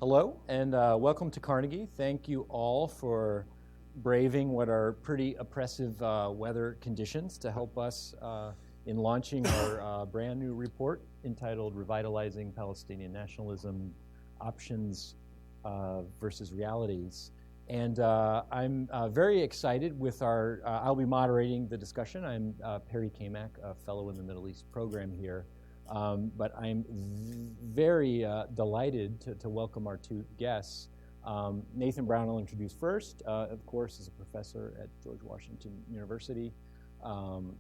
Hello, and welcome to Carnegie. Thank you all for braving what are pretty oppressive weather conditions to help us in launching our brand new report entitled Revitalizing Palestinian Nationalism, Options versus Realities. And I'm very excited with I'll be moderating the discussion. I'm Perry Cammack, a fellow in the Middle East program here. But I'm very delighted to welcome our two guests. Nathan Brown I'll introduce first, of course, is a professor at George Washington University,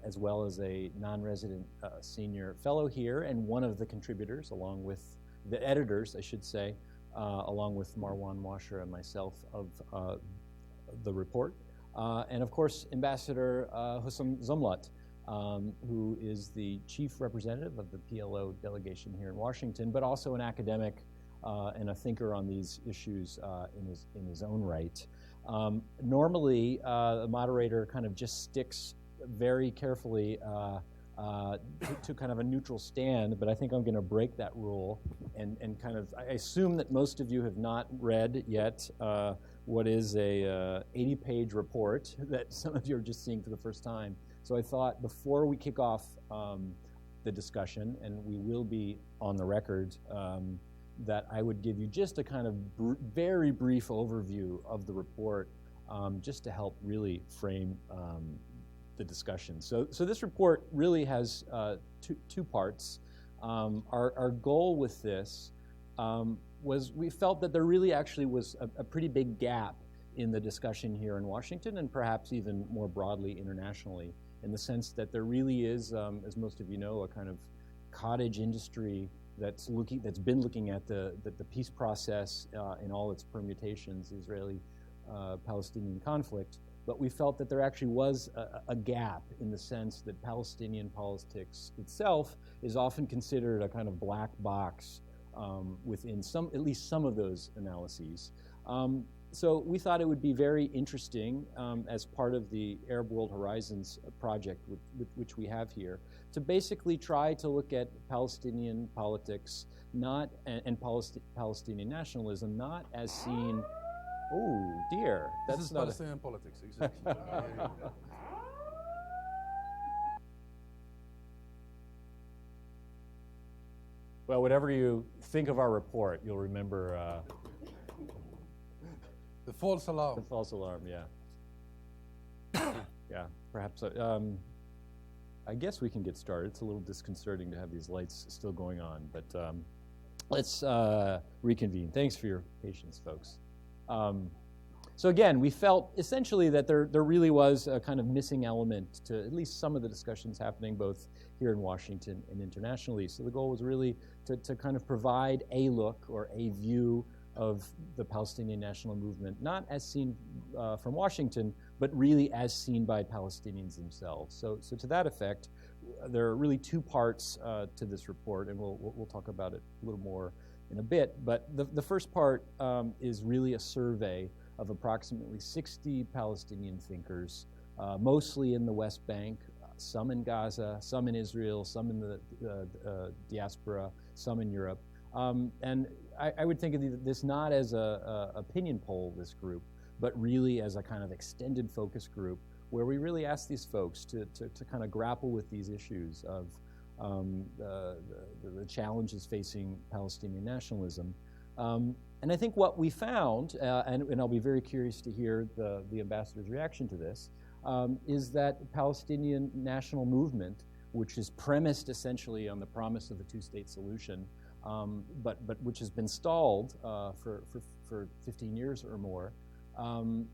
as well as a non-resident senior fellow here, and one of the contributors, along with the editors, I should say, along with Marwan Washer and myself, of the report. And of course, Ambassador Husam Zomlot, who is the chief representative of the PLO delegation here in Washington, but also an academic and a thinker on these issues in his own right. Normally, the moderator kind of just sticks very carefully to kind of a neutral stand, but I think I'm going to break that rule and kind of, I assume that most of you have not read yet what is a 80-page report that some of you are just seeing for the first time. So I thought before we kick off the discussion, and we will be on the record, that I would give you just a kind of very brief overview of the report, just to help really frame the discussion. So this report really has two parts. Our goal with this was we felt that there really actually was a pretty big gap in the discussion here in Washington, and perhaps even more broadly internationally, in the sense that there really is, as most of you know, a kind of cottage industry that's been looking at the peace process in all its permutations, Israeli-Palestinian conflict. But we felt that there actually was a gap in the sense that Palestinian politics itself is often considered a kind of black box within at least some of those analyses. So we thought it would be very interesting as part of the Arab World Horizons project, which we have here, to basically try to look at Palestinian politics and Palestinian nationalism not as seen. Oh dear, this is Palestinian politics, exactly. Well, whatever you think of our report, you'll remember. The false alarm. The false alarm, yeah. Yeah, perhaps. I guess we can get started. It's a little disconcerting to have these lights still going on, but let's reconvene. Thanks for your patience, folks. So again, we felt essentially that there really was a kind of missing element to at least some of the discussions happening both here in Washington and internationally. So the goal was really to kind of provide a look or a view of the Palestinian national movement, not as seen from Washington, but really as seen by Palestinians themselves. So to that effect, there are really two parts to this report, and we'll talk about it a little more in a bit. But the first part is really a survey of approximately 60 Palestinian thinkers, mostly in the West Bank, some in Gaza, some in Israel, some in the diaspora, some in Europe. And I would think of this not as a opinion poll, this group, but really as a kind of extended focus group where we really ask these folks to kind of grapple with these issues of the challenges facing Palestinian nationalism. And I think what we found, and I'll be very curious to hear the ambassador's reaction to this, is that the Palestinian national movement, which is premised essentially on the promise of a two-state solution, but which has been stalled for 15 years or more,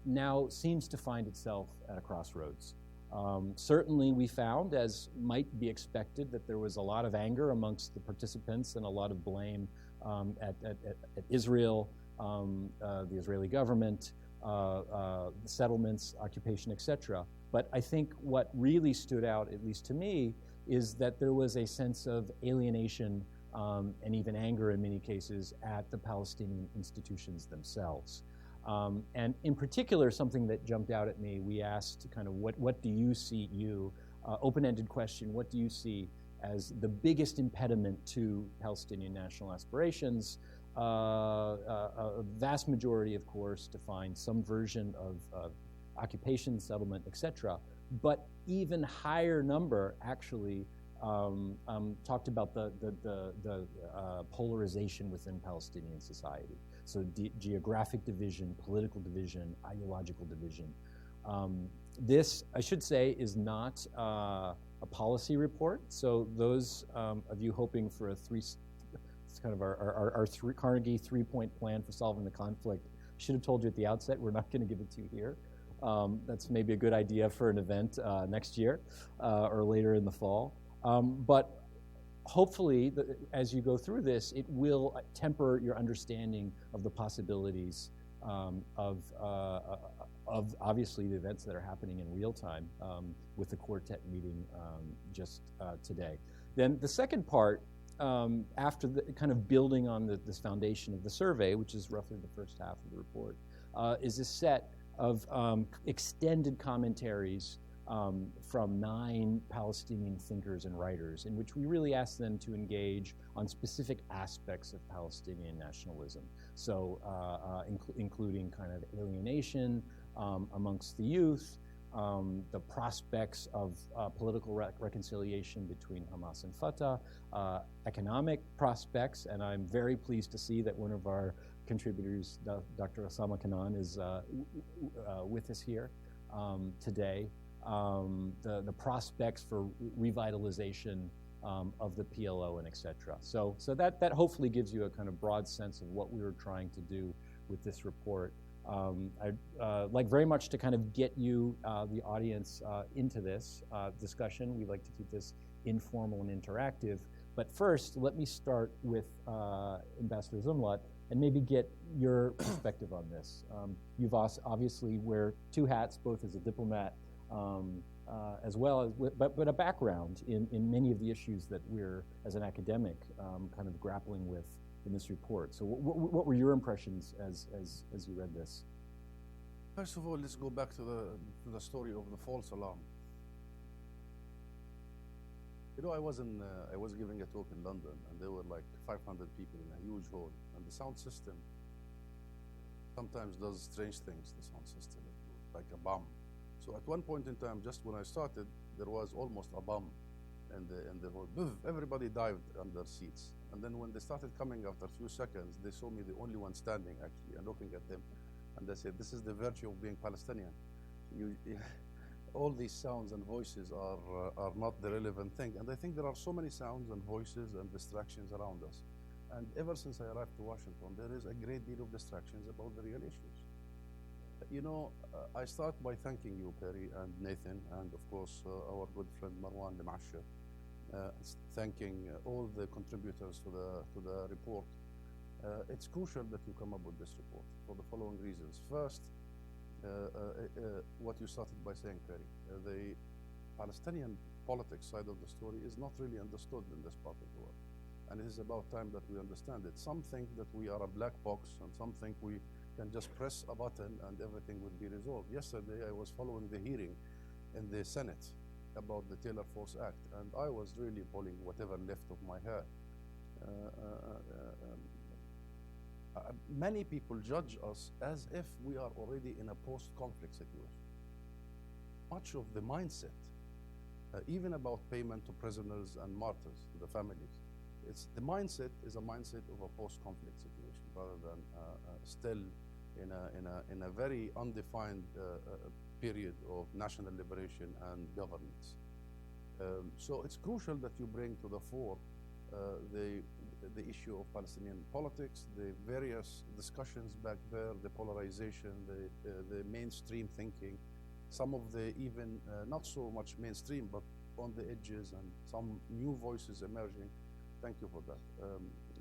now seems to find itself at a crossroads. Certainly we found, as might be expected, that there was a lot of anger amongst the participants and a lot of blame at Israel, the Israeli government, the settlements, occupation, etc. But I think what really stood out, at least to me, is that there was a sense of alienation and even anger in many cases at the Palestinian institutions themselves. And in particular, something that jumped out at me, we asked kind of what do you see, open-ended question, what do you see as the biggest impediment to Palestinian national aspirations, a vast majority, of course, define some version of occupation, settlement, etc. But even higher number actually talked about the polarization within Palestinian society. So geographic division, political division, ideological division. This, I should say, is not a policy report. So those of you hoping for it's kind of our Carnegie three-point plan for solving the conflict, should have told you at the outset, we're not going to give it to you here. That's maybe a good idea for an event next year or later in the fall. But hopefully, as you go through this, it will temper your understanding of the possibilities of obviously the events that are happening in real time with the quartet meeting just today. Then the second part, after the kind of building on this foundation of the survey, which is roughly the first half of the report, is a set of extended commentaries from 9 Palestinian thinkers and writers, in which we really ask them to engage on specific aspects of Palestinian nationalism. So including kind of alienation amongst the youth, the prospects of political reconciliation between Hamas and Fatah, economic prospects, and I'm very pleased to see that one of our contributors, Dr. Osama Kanan, is with us here today. The prospects for revitalization of the PLO and et cetera. So that hopefully gives you a kind of broad sense of what we were trying to do with this report. I'd like very much to kind of get you, the audience, into this discussion. We like to keep this informal and interactive. But first, let me start with Ambassador Zomlot and maybe get your perspective on this. You've obviously wear 2 hats, both as a diplomat as well as, but a background in many of the issues that we're, as an academic, kind of grappling with in this report. So what were your impressions as you read this? First of all, let's go back to the story of the false alarm. You know, I was giving a talk in London, and there were like 500 people in a huge hall, and the sound system sometimes does strange things. The sound system, it was like a bomb. So at one point in time, just when I started, there was almost a bomb in the hall. Everybody dived under seats. And then when they started coming after a few seconds, they saw me the only one standing actually and looking at them. And they said, this is the virtue of being Palestinian. All these sounds and voices are not the relevant thing. And I think there are so many sounds and voices and distractions around us. And ever since I arrived to Washington, there is a great deal of distractions about the real issues. You know, I start by thanking you, Perry and Nathan, and of course our good friend Marwan Lemashir, thanking all the contributors to the report. It's crucial that you come up with this report for the following reasons. First, what you started by saying, Perry, the Palestinian politics side of the story is not really understood in this part of the world. And it is about time that we understand it. Some think that we are a black box, and some think we can just press a button and everything would be resolved. Yesterday, I was following the hearing in the Senate about the Taylor Force Act, and I was really pulling whatever left of my hair. Many people judge us as if we are already in a post-conflict situation. Much of the mindset, even about payment to prisoners and martyrs, to the families, the mindset is a mindset of a post-conflict situation rather than still in a very undefined period of national liberation and governance. So it's crucial that you bring to the fore the issue of Palestinian politics, the various discussions back there, the polarization, the mainstream thinking, some of the even not so much mainstream, but on the edges, and some new voices emerging. Thank you for that.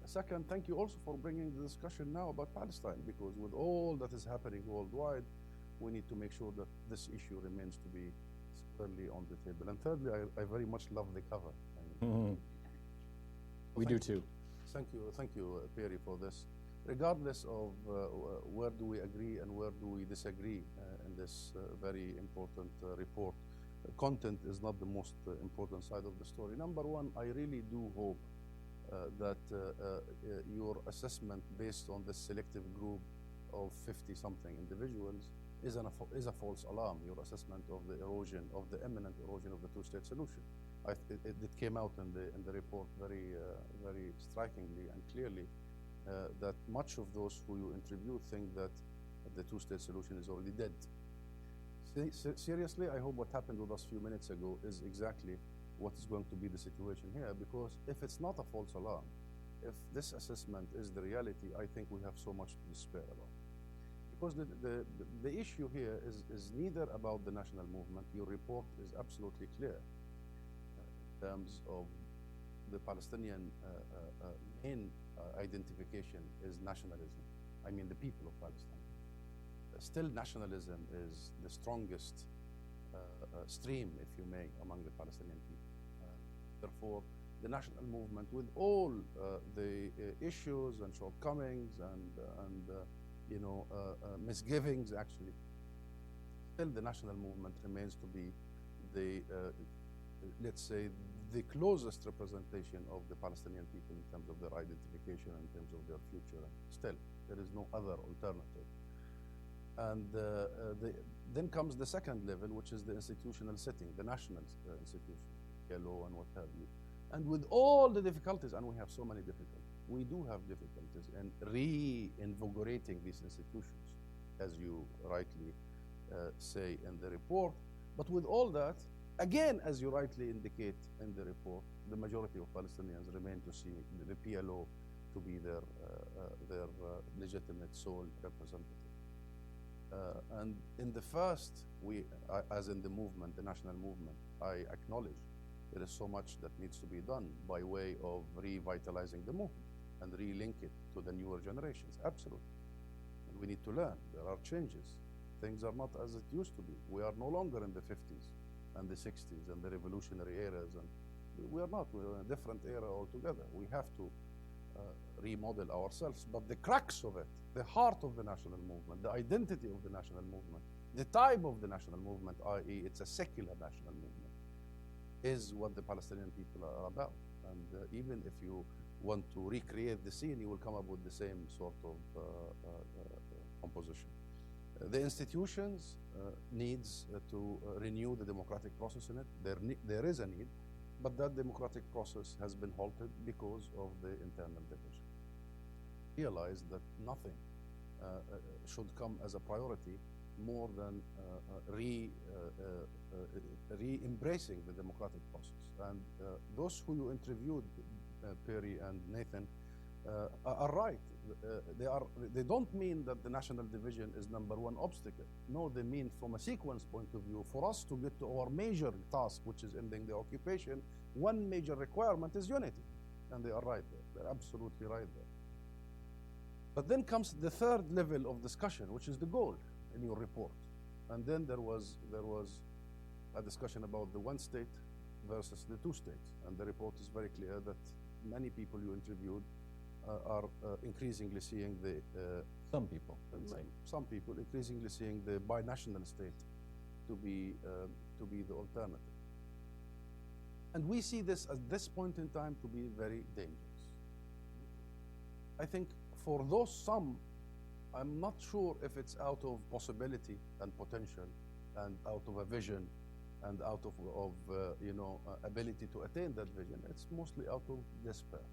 Second, thank you also for bringing the discussion now about Palestine, because with all that is happening worldwide, we need to make sure that this issue remains to be squarely on the table. And thirdly, I very much love the cover. We do too. Thank you, Perry, for this. Regardless of where do we agree and where do we disagree in this very important report, content is not the most important side of the story. Number one, I really do hope that your assessment based on this selective group of 50-something individuals is a false alarm. Your assessment of the erosion, of the imminent erosion of the two-state solution. It came out in the report very strikingly and clearly that much of those who you interview think that the two-state solution is already dead. Seriously, I hope what happened with us a few minutes ago is exactly what is going to be the situation here, because if it's not a false alarm, if this assessment is the reality, I think we have so much to despair about. Because the issue here is neither about the national movement. Your report is absolutely clear in terms of the Palestinian main identification is nationalism. I mean the people of Palestine. Still, nationalism is the strongest stream, if you may, among the Palestinian people. Therefore, the national movement, with all the issues and shortcomings and misgivings, actually, still the national movement remains to be the, let's say, the closest representation of the Palestinian people in terms of their identification, in terms of their future. Still, there is no other alternative. And then comes the second level, which is the institutional setting, the national institution, PLO and what have you. And with all the difficulties, and we have so many difficulties, we do have difficulties in reinvigorating these institutions, as you rightly say in the report. But with all that, again, as you rightly indicate in the report, the majority of Palestinians remain to see the PLO to be their legitimate sole representative. And in the first, as in the movement, the national movement, I acknowledge there is so much that needs to be done by way of revitalizing the movement and relink it to the newer generations. Absolutely. And we need to learn. There are changes. Things are not as it used to be. We are no longer in the 50s and the 60s and the revolutionary eras. And we are not. We're in a different era altogether. We have to remodel ourselves. But the crux of it, the heart of the national movement, the identity of the national movement, the type of the national movement, i.e. it's a secular national movement, is what the Palestinian people are about. And even if you want to recreate the scene, you will come up with the same sort of composition. The institutions needs to renew the democratic process in it. There is a need, but that democratic process has been halted because of the internal division. Realize that nothing should come as a priority more than re-embracing the democratic process. And those who you interviewed, Perry and Nathan, are right. They don't mean that the national division is number one obstacle. No, they mean from a sequence point of view, for us to get to our major task, which is ending the occupation, one major requirement is unity. And they are right there. They're absolutely right there. But then comes the third level of discussion, which is the goal in your report. And then there was a discussion about the one state versus the two states. And the report is very clear that many people you interviewed are increasingly seeing the some people increasingly seeing the binational state to be the alternative. And we see this at this point in time to be very dangerous. I think for those some, I'm not sure if it's out of possibility and potential and out of a vision and out of ability to attain that vision. It's mostly out of despair,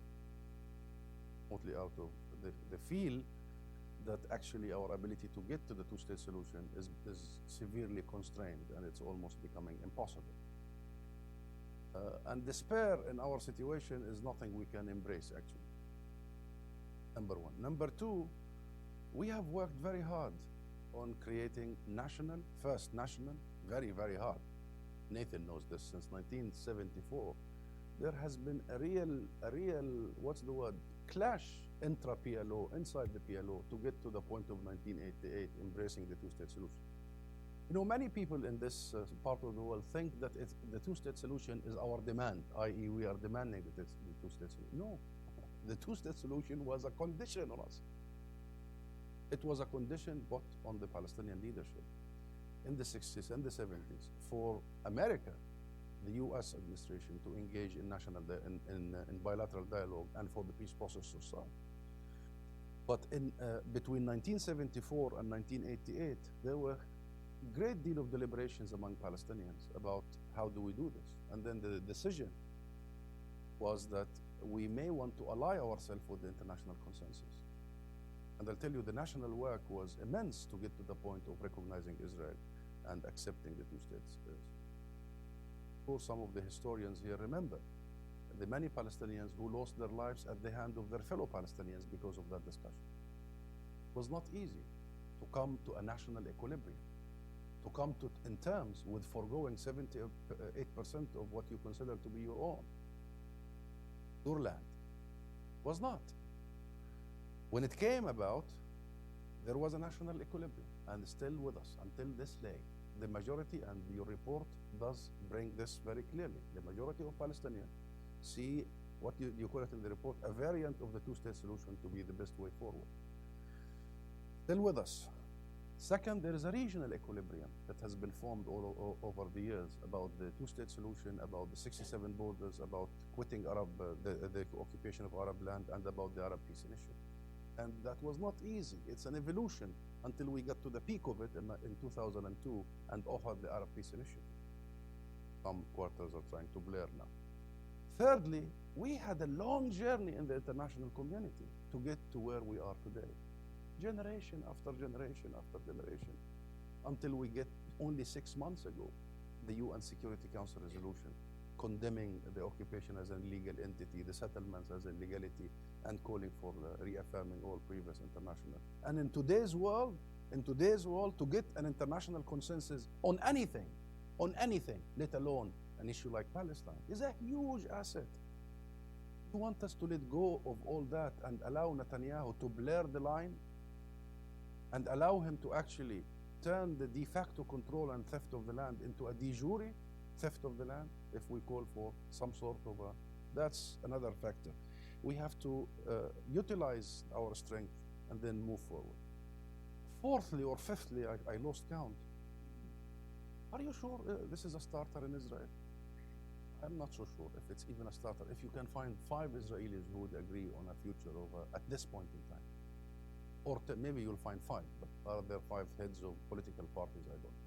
mostly out of the feel that actually our ability to get to the two-state solution is severely constrained and it's almost becoming impossible. And despair in our situation is nothing we can embrace, actually. Number one. Number two, we have worked very hard on creating first national, very, very hard. Nathan knows this. Since 1974, there has been a real, what's the word, clash intra-PLO, inside the PLO, to get to the point of 1988, embracing the two-state solution. You know, many people in this part of the world think that the two-state solution is our demand, i.e. we are demanding the two-state solution. No, the two-state solution was a condition on us. It was a condition put on the Palestinian leadership in the 60s and the 70s for America, the U.S. administration to engage in in bilateral dialogue and for the peace process to start. But between 1974 and 1988, there were a great deal of deliberations among Palestinians about how do we do this. And then the decision was that we may want to ally ourselves with the international consensus. And I'll tell you, the national work was immense to get to the point of recognizing Israel and accepting the two-state solution. Of course, some of the historians here remember the many Palestinians who lost their lives at the hand of their fellow Palestinians because of that discussion. It was not easy to come to a national equilibrium, to come to in terms with foregoing 78% of what you consider to be your own. Your land was not. When it came about, there was a national equilibrium, and still with us until this day. The majority, and your report does bring this very clearly, the majority of Palestinians see what you call it in the report, a variant of the two-state solution to be the best way forward. Still with us. Second, there is a regional equilibrium that has been formed all over the years about the two-state solution, about the 67 borders, about quitting the occupation of Arab land, and about the Arab Peace Initiative. And that was not easy. It's an evolution until we got to the peak of it in 2002 and offered the Arab Peace Initiative. Some quarters are trying to blur now. Thirdly, we had a long journey in the international community to get to where we are today. Generation after generation after generation, until we get only 6 months ago, the UN Security Council resolution condemning the occupation as an illegal entity, the settlements as illegality, and calling for reaffirming all previous international. And in today's world, to get an international consensus on anything, let alone an issue like Palestine, is a huge asset. You want us to let go of all that and allow Netanyahu to blur the line and allow him to actually turn the de facto control and theft of the land into a de jure theft of the land, if we call for some sort of that's another factor. We have to utilize our strength and then move forward. Fourthly or fifthly, I lost count. Are you sure this is a starter in Israel? I'm not so sure if it's even a starter. If you can find 5 Israelis who would agree on a future at this point in time. Or maybe you'll find 5, but are there 5 heads of political parties? I don't know.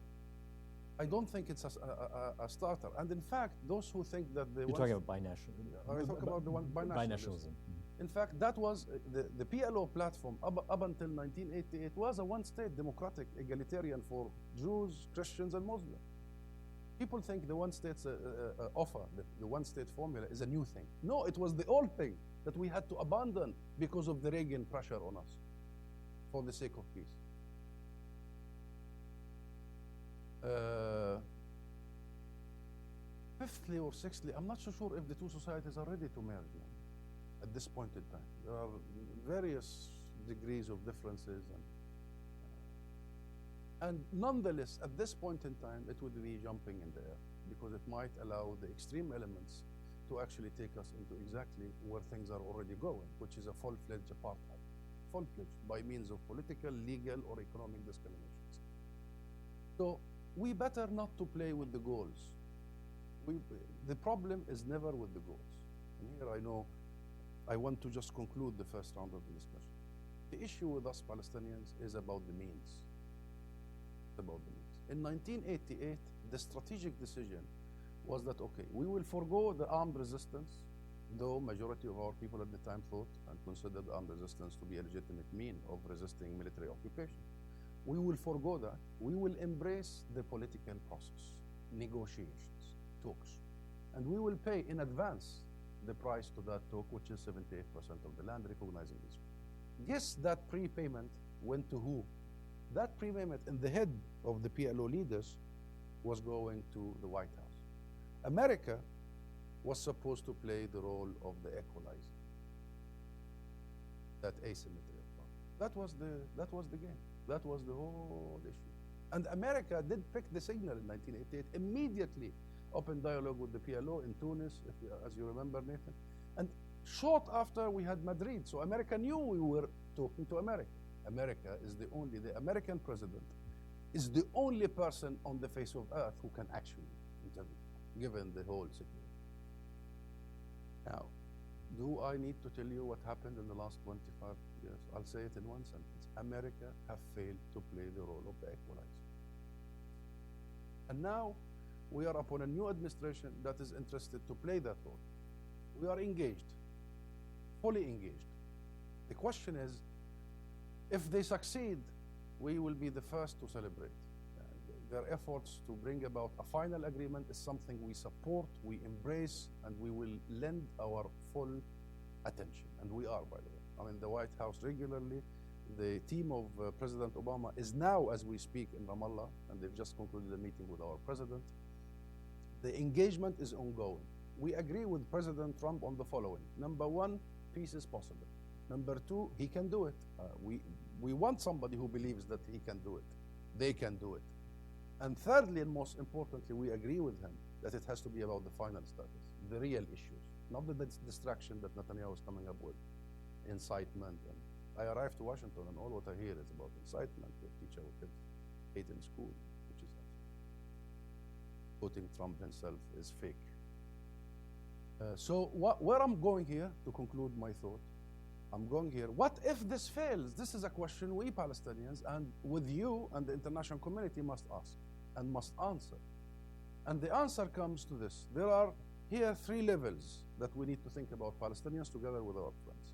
I don't think it's a starter. And in fact, those who think that You're talking about binationalism. I talk about the one binationalism. In fact, that was the PLO platform up until 1988 was a one-state democratic egalitarian for Jews, Christians, and Muslims. People think the one-state offer, the one-state formula, is a new thing. No, it was the old thing that we had to abandon because of the Reagan pressure on us for the sake of peace. Fifthly or sixthly, I'm not so sure if the two societies are ready to merge now at this point in time. There are various degrees of differences, and nonetheless, at this point in time, it would be jumping in the air because it might allow the extreme elements to actually take us into exactly where things are already going, which is a full-fledged apartheid, full-fledged by means of political, legal, or economic discriminations. So we better not to play with the goals. The problem is never with the goals. And here I know I want to just conclude the first round of the discussion. The issue with us Palestinians is about the means. About the means. In 1988, the strategic decision was that, okay, we will forego the armed resistance, though majority of our people at the time thought and considered armed resistance to be a legitimate mean of resisting military occupation. We will forego that. We will embrace the political process, negotiations, talks, and we will pay in advance the price to that talk, which is 78% of the land, recognizing Israel. Guess that prepayment went to who? That prepayment in the head of the PLO leaders was going to the White House. America was supposed to play the role of the equalizer, that asymmetry of power. That was the game. That was the whole issue. And America did pick the signal in 1988, immediately opened dialogue with the PLO in Tunis, as you remember, Nathan. And short after, we had Madrid. So America knew we were talking to America. The American president is the only person on the face of earth who can actually intervene. given the whole situation. Now, do I need to tell you what happened in the last 25 years? I'll say it in one sentence. America have failed to play the role of the equalizer. And now we are upon a new administration that is interested to play that role. We are engaged, fully engaged. The question is, if they succeed, we will be the first to celebrate. Their efforts to bring about a final agreement is something we support, we embrace, and we will lend our full attention. And we are, by the way. I'm in the White House regularly. The team of President Obama is now, as we speak, in Ramallah, and they've just concluded a meeting with our president. The engagement is ongoing. We agree with President Trump on the following. Number one, peace is possible. Number two, he can do it. We want somebody who believes that he can do it. They can do it. And thirdly, and most importantly, we agree with him that it has to be about the final status, the real issues, not the distraction that Netanyahu is coming up with, incitement. And I arrived to Washington, and all what I hear is about incitement, to teach our kids hate in school, which is putting Trump himself is fake. So where I'm going here, to conclude my thought, I'm going here, what if this fails? This is a question we Palestinians and with you and the international community must ask and must answer. And the answer comes to this. There are here three levels that we need to think about Palestinians together with our friends.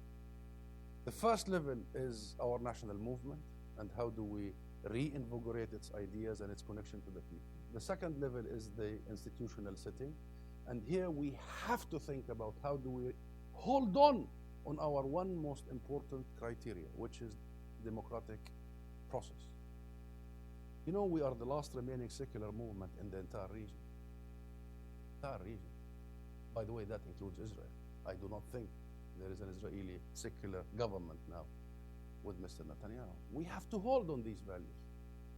The first level is our national movement and how do we reinvigorate its ideas and its connection to the people. The second level is the institutional setting. And here we have to think about how do we hold on our one most important criteria, which is democratic process. You know, we are the last remaining secular movement in the entire region. Entire region. By the way, that includes Israel. I do not think there is an Israeli secular government now with Mr. Netanyahu. We have to hold on these values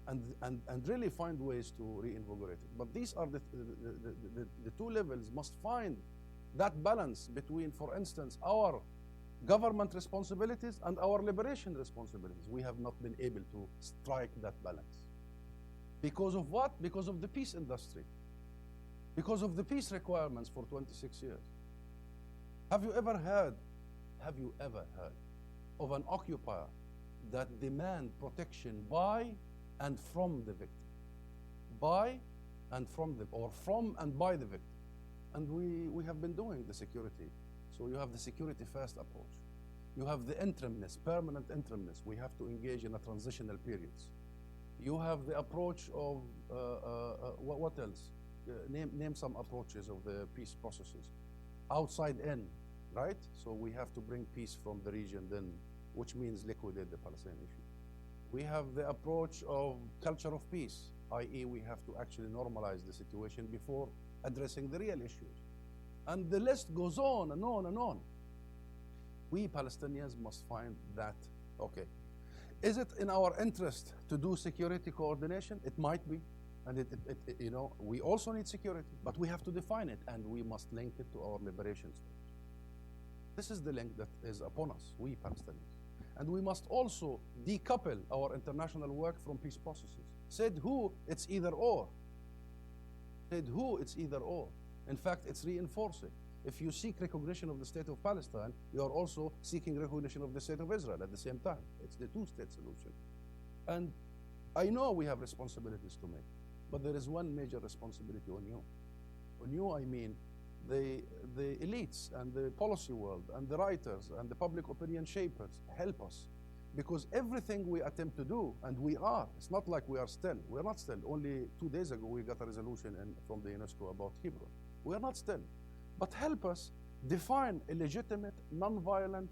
and really find ways to reinvigorate it. But these are the two levels must find that balance between, for instance, our government responsibilities and our liberation responsibilities. We have not been able to strike that balance. Because of what? Because of the peace industry. Because of the peace requirements for 26 years. Have you ever heard of an occupier that demand protection by and from the victim? By and from the, or from and by the victim. And we have been doing the security. So you have the security first approach. You have the interimness, permanent interimness. We have to engage in a transitional periods. You have the approach of, what else? Name some approaches of the peace processes. Outside in, right? So we have to bring peace from the region then, which means liquidate the Palestinian issue. We have the approach of culture of peace, i.e. we have to actually normalize the situation before addressing the real issues. And the list goes on and on and on. We Palestinians must find that, okay, is it in our interest to do security coordination? It might be. And you know, we also need security, but we have to define it and we must link it to our liberation stage. This is the link that is upon us, we Palestinians. And we must also decouple our international work from peace processes. Said who, it's either or. Said who, it's either or. In fact, it's reinforcing. If you seek recognition of the state of Palestine, you are also seeking recognition of the state of Israel at the same time. It's the two-state solution. And I know we have responsibilities to make, but there is one major responsibility on you. On you, I mean the elites and the policy world and the writers and the public opinion shapers help us. Because everything we attempt to do, and we are, it's not like we are still. We're not still. Only 2 days ago, we got a resolution from the UNESCO about Hebron. We are not still. But help us define a legitimate, non-violent,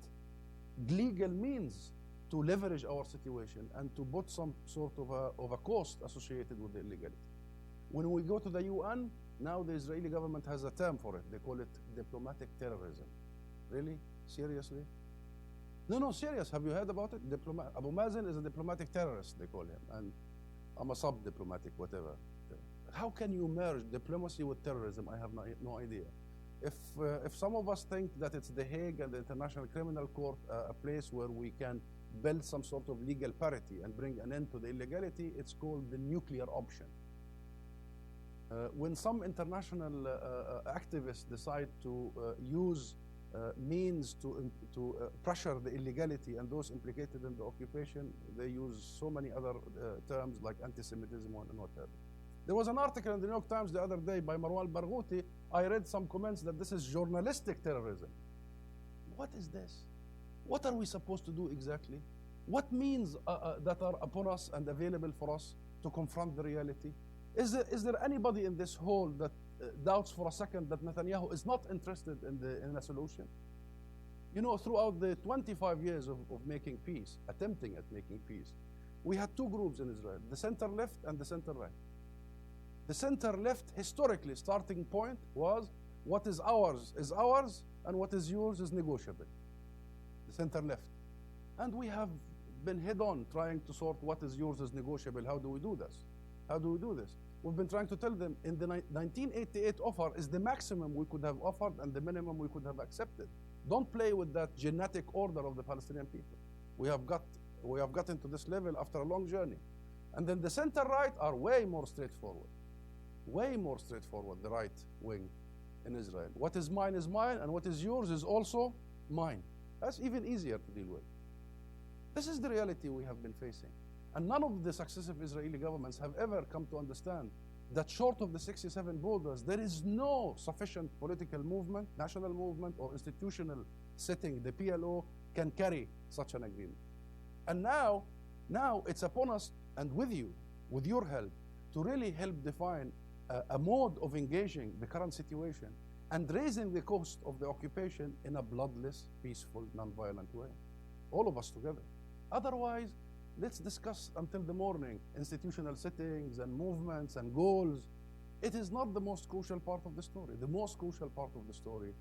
legal means to leverage our situation and to put some sort of a cost associated with the illegality. When we go to the UN, now the Israeli government has a term for it. They call it diplomatic terrorism. Really? Seriously? No, serious. Have you heard about it? Abu Mazen is a diplomatic terrorist, they call him. And I'm a sub-diplomatic, whatever. How can you merge diplomacy with terrorism? I have no idea. If some of us think that it's The Hague and the International Criminal Court, a place where we can build some sort of legal parity and bring an end to the illegality, it's called the nuclear option. When some international activists decide to use means to pressure the illegality and those implicated in the occupation, they use so many other terms like anti-Semitism and what have you. There was an article in the New York Times the other day by Marwan Barghouti. I read some comments that this is journalistic terrorism. What is this? What are we supposed to do exactly? What means that are upon us and available for us to confront the reality? Is there anybody in this hall that doubts for a second that Netanyahu is not interested in a solution? You know, throughout the 25 years of making peace, attempting at making peace, we had two groups in Israel, the center left and the center right. The center left, historically, starting point was what is ours, and what is yours is negotiable. The center left. And we have been head on trying to sort what is yours is negotiable. How do we do this? How do we do this? We've been trying to tell them in the 1988 offer is the maximum we could have offered and the minimum we could have accepted. Don't play with that genetic order of the Palestinian people. We have gotten to this level after a long journey. And then the center right are way more straightforward. Way more straightforward, the right wing in Israel. What is mine, and what is yours is also mine. That's even easier to deal with. This is the reality we have been facing. And none of the successive Israeli governments have ever come to understand that short of the 67 borders, there is no sufficient political movement, national movement, or institutional setting, the PLO, can carry such an agreement. And now it's upon us, and with you, with your help, to really help define a mode of engaging the current situation and raising the cost of the occupation in a bloodless, peaceful, non-violent way. All of us together. Otherwise, let's discuss until the morning institutional settings and movements and goals. It is not the most crucial part of the story. The most crucial part of the story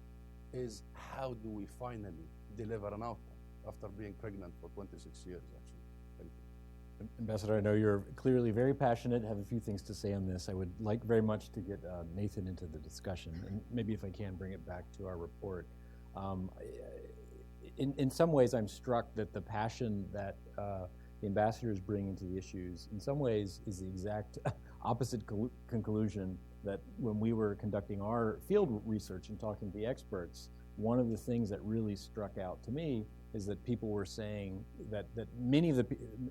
is how do we finally deliver an outcome after being pregnant for 26 years, actually. Thank you. Ambassador, I know you're clearly very passionate, have a few things to say on this. I would like very much to get Nathan into the discussion, and maybe if I can bring it back to our report. In some ways, I'm struck that the passion that the ambassadors bring into the issues, in some ways, is the exact opposite conclusion that when we were conducting our field research and talking to the experts, one of the things that really struck out to me is that people were saying that many of the,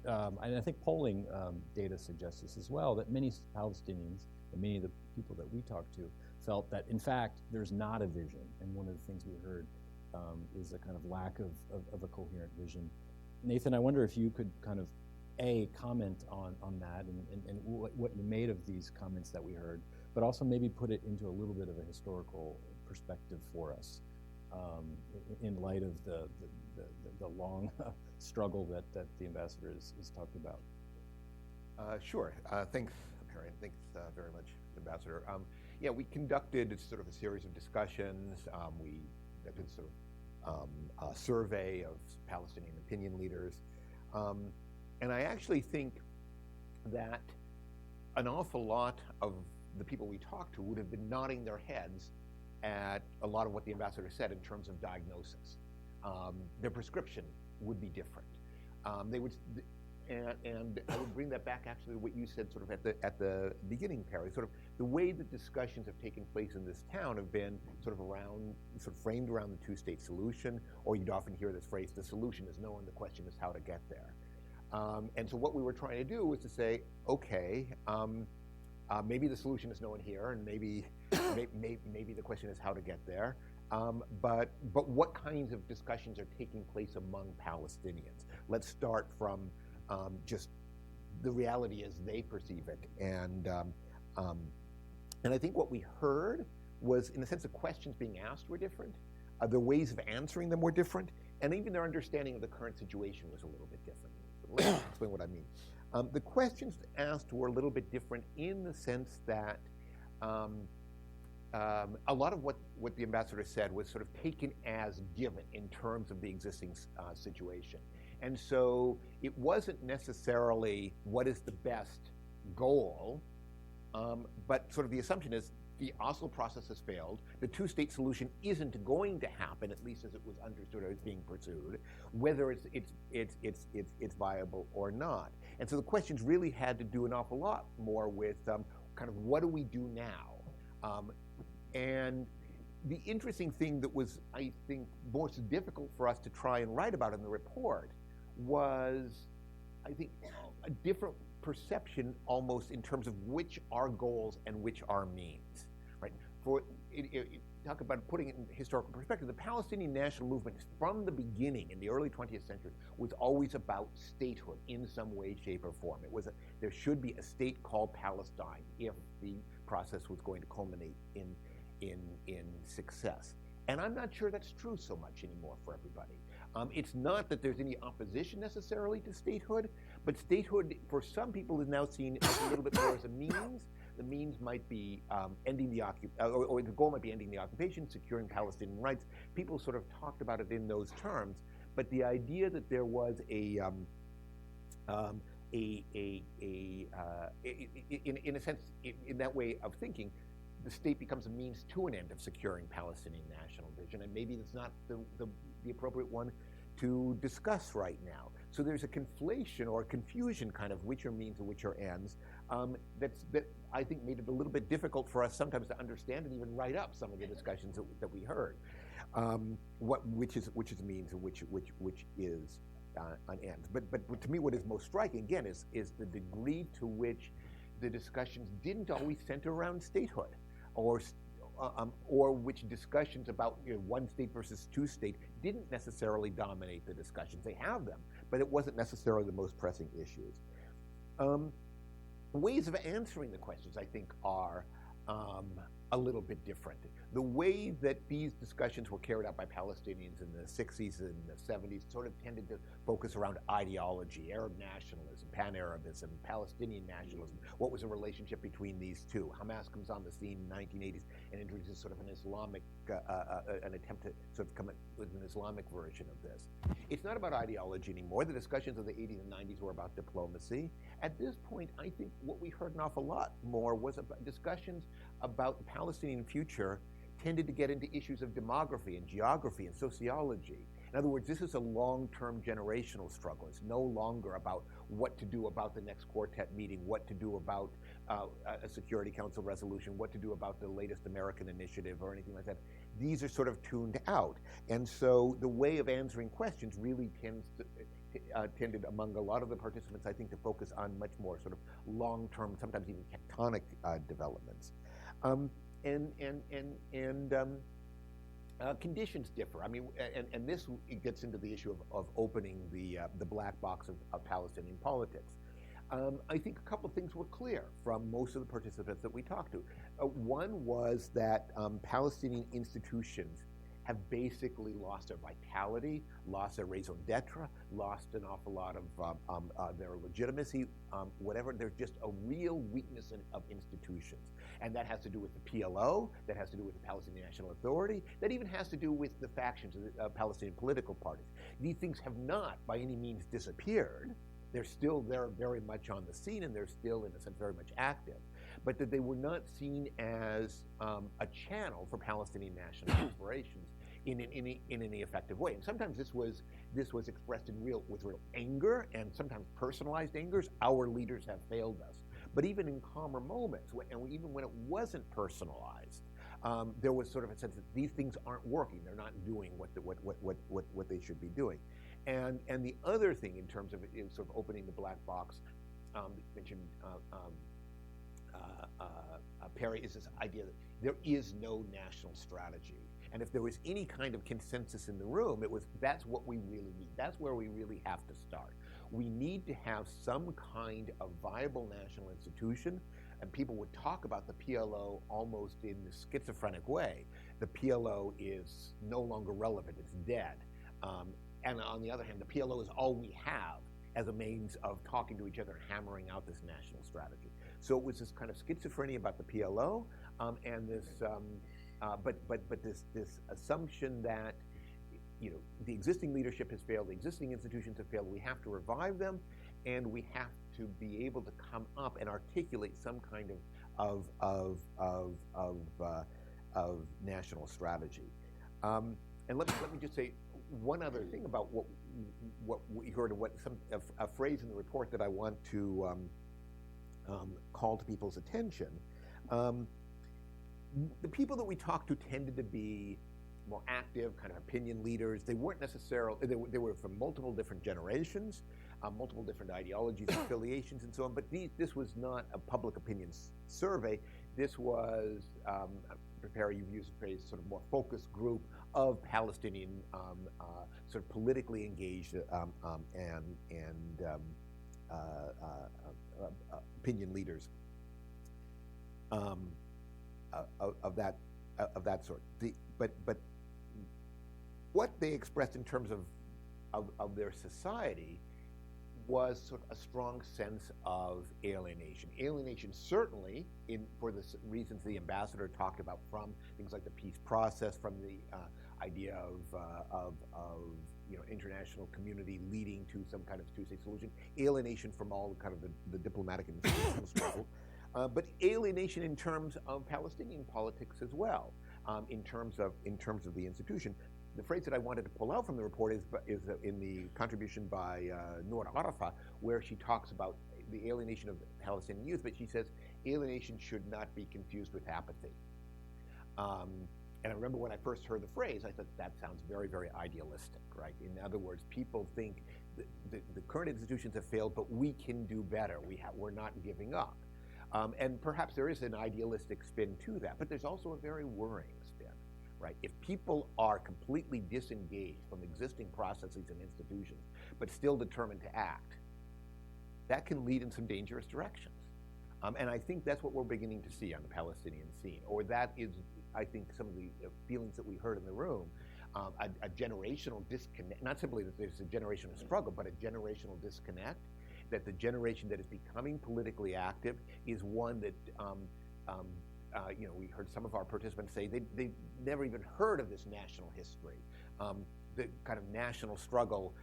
and I think polling data suggests this as well, that many Palestinians and many of the people that we talked to felt that, in fact, there's not a vision. And one of the things we heard is a kind of lack of a coherent vision. Nathan, I wonder if you could kind of, comment on that and what you made of these comments that we heard, but also maybe put it into a little bit of a historical perspective for us in light of the long struggle that the ambassador is talking about. Sure. Thanks, Marion. Thanks very much, Ambassador. Yeah, we conducted sort of a series of discussions. We did sort of a survey of Palestinian opinion leaders. And I actually think that an awful lot of the people we talked to would have been nodding their heads at a lot of what the ambassador said in terms of diagnosis. Their prescription would be different. They would, and I would bring that back actually to what you said sort of at the beginning, Perry. Sort of the way that discussions have taken place in this town have been sort of framed around the two-state solution, or you'd often hear this phrase, the solution is known, the question is how to get there. And so what we were trying to do was to say, okay, maybe the solution is known here, and maybe the question is how to get there. But what kinds of discussions are taking place among Palestinians? Let's start from just the reality as they perceive it. And I think what we heard was, in a sense, the questions being asked were different. The ways of answering them were different. And even their understanding of the current situation was a little bit different. Let me explain what I mean. The questions asked were a little bit different in the sense that a lot of what the ambassador said was sort of taken as given in terms of the existing situation. And so it wasn't necessarily what is the best goal, but sort of the assumption is the Oslo process has failed. The two-state solution isn't going to happen, at least as it was understood or it's being pursued, whether it's viable or not. And so the questions really had to do an awful lot more with kind of what do we do now? And the interesting thing that was, I think, most difficult for us to try and write about in the report was, I think, a different perception almost in terms of which are goals and which are means, right? Talk about putting it in historical perspective. The Palestinian national movement from the beginning in the early 20th century was always about statehood in some way, shape, or form. There should be a state called Palestine if the process was going to culminate in success. And I'm not sure that's true so much anymore for everybody. It's not that there's any opposition necessarily to statehood, but statehood for some people is now seen as a little bit more as a means. The means might be ending the or the goal might be ending the occupation, securing Palestinian rights. People sort of talked about it in those terms, but the idea that there was in a sense, in that way of thinking, the state becomes a means to an end of securing Palestinian national vision, and maybe that's not the appropriate one to discuss right now. So there's a conflation or a confusion kind of which are means and which are ends that I think made it a little bit difficult for us sometimes to understand and even write up some of the discussions that we heard. Which is a means and which is an end. But to me, what is most striking again is the degree to which the discussions didn't always center around statehood, or which discussions about one state versus two state didn't necessarily dominate the discussions. They have them, but it wasn't necessarily the most pressing issues. Ways of answering the questions, I think, are a little bit different. The way that these discussions were carried out by Palestinians in the 60s and the 70s sort of tended to focus around ideology, Arab nationalism, Pan-Arabism, Palestinian nationalism. What was the relationship between these two? Hamas comes on the scene in the 1980s and introduces sort of an Islamic, an attempt to sort of come up with an Islamic version of this. It's not about ideology anymore. The discussions of the 80s and 90s were about diplomacy. At this point, I think what we heard an awful lot more was about discussions about the Palestinian future tended to get into issues of demography and geography and sociology. In other words, this is a long-term generational struggle. It's no longer about what to do about the next quartet meeting, what to do about a Security Council resolution, what to do about the latest American initiative or anything like that. These are sort of tuned out. And so the way of answering questions really tended among a lot of the participants, I think, to focus on much more sort of long-term, sometimes even tectonic developments. Conditions differ. I mean, and this gets into the issue of opening the black box of Palestinian politics. I think a couple of things were clear from most of the participants that we talked to. One was that Palestinian institutions have basically lost their vitality, lost their raison d'etre, lost an awful lot of their legitimacy, whatever. There's just a real weakness of institutions. And that has to do with the PLO, that has to do with the Palestinian National Authority, that even has to do with the factions of the Palestinian political parties. These things have not, by any means, disappeared. They're still there very much on the scene, and they're still, in a sense, very much active. But that they were not seen as a channel for Palestinian national aspirations in any effective way. And sometimes this was expressed with real anger, and sometimes personalized angers. Our leaders have failed us. But even in calmer moments, and even when it wasn't personalized, there was sort of a sense that these things aren't working. They're not doing what they should be doing. And the other thing in terms of sort of opening the black box, mentioned Perry, is this idea that there is no national strategy. And if there was any kind of consensus in the room, that's what we really need. That's where we really have to start. We need to have some kind of viable national institution, and people would talk about the PLO almost in a schizophrenic way. The PLO is no longer relevant, it's dead. And on the other hand, the PLO is all we have as a means of talking to each other, hammering out this national strategy. So it was this kind of schizophrenia about the PLO, and this, but this assumption that the existing leadership has failed, the existing institutions have failed. We have to revive them, and we have to be able to come up and articulate some kind of national strategy. And let me just say one other thing about what we heard, a phrase in the report that I want to call to people's attention. The people that we talked to tended to be more active, kind of opinion leaders. They weren't necessarily, they were from multiple different generations, multiple different ideologies, affiliations, and so on. But this was not a public opinion survey. This was, Perry, you've used the phrase, sort of more focused group of Palestinian sort of politically engaged and opinion leaders of that sort. But what they expressed in terms of their society was sort of a strong sense of alienation. Alienation certainly, for the reasons the ambassador talked about, from things like the peace process, from the idea of international community leading to some kind of two-state solution, alienation from all kind of the diplomatic and institutional struggle, but alienation in terms of Palestinian politics as well, in terms of the institution. The phrase that I wanted to pull out from the report is in the contribution by Noor Arafah, where she talks about the alienation of Palestinian youth, but she says alienation should not be confused with apathy. And I remember when I first heard the phrase, I thought that sounds very, very idealistic, right? In other words, people think the current institutions have failed, but we can do better. We're not giving up. And perhaps there is an idealistic spin to that, but there's also a very worrying spin, right? If people are completely disengaged from existing processes and institutions, but still determined to act, that can lead in some dangerous directions. And I think that's what we're beginning to see on the Palestinian scene, or that is, I think, some of the feelings that we heard in the room, a generational disconnect, not simply that there's a generational struggle, but a generational disconnect, that the generation that is becoming politically active is one that, we heard some of our participants say they never even heard of this national history, the kind of national struggle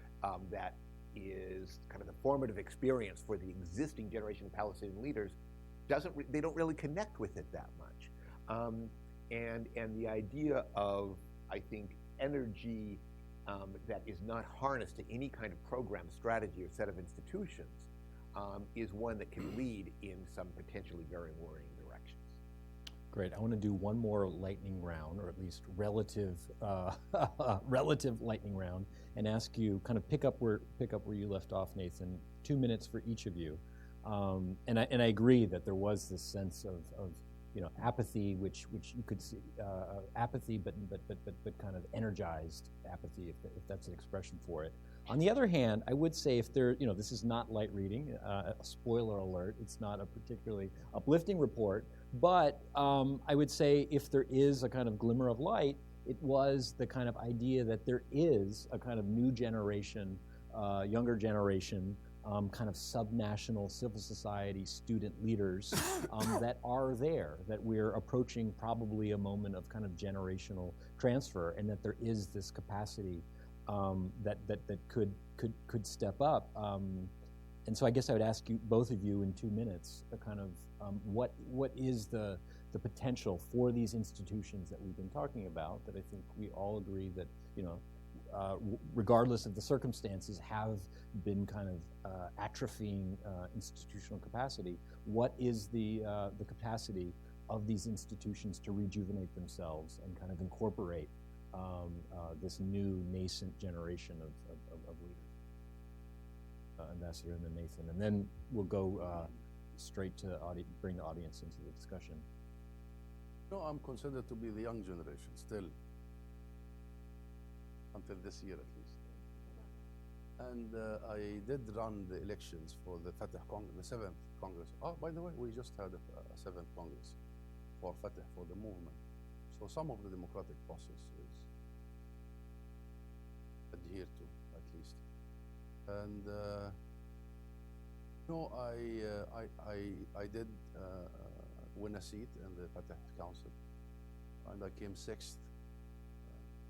that is kind of the formative experience for the existing generation of Palestinian leaders. They don't really connect with it that much. And the idea of, I think, energy that is not harnessed to any kind of program, strategy, or set of institutions is one that can lead in some potentially very worrying directions. Great. I want to do one more lightning round, or at least relative lightning round, and ask you kind of pick up where you left off, Nathan. 2 minutes for each of you. And I agree that there was this sense of apathy, which you could see apathy, but kind of energized apathy, if that's an expression for it. On the other hand, I would say if there, this is not light reading. Spoiler alert: it's not a particularly uplifting report. But I would say if there is a kind of glimmer of light, it was the kind of idea that there is a kind of new generation, younger generation, kind of subnational civil society student leaders that are there, that we're approaching probably a moment of kind of generational transfer, and that there is this capacity that could step up. And so I guess I would ask you, both of you, in 2 minutes, the kind of what is the potential for these institutions that we've been talking about, that I think we all agree that regardless of the circumstances, have been kind of atrophying institutional capacity. What is the capacity of these institutions to rejuvenate themselves and kind of incorporate this new nascent generation of leaders? Ambassador, and then Nathan, and then we'll go straight to bring the audience into the discussion. No, I'm considered to be the young generation still, until this year at least. And I did run the elections for the Fatah Congress, the 7th Congress. Oh, by the way, we just had a 7th Congress for Fatah, for the movement. So some of the democratic process is adhered to, at least. And I did win a seat in the Fatah Council, and I came 6th.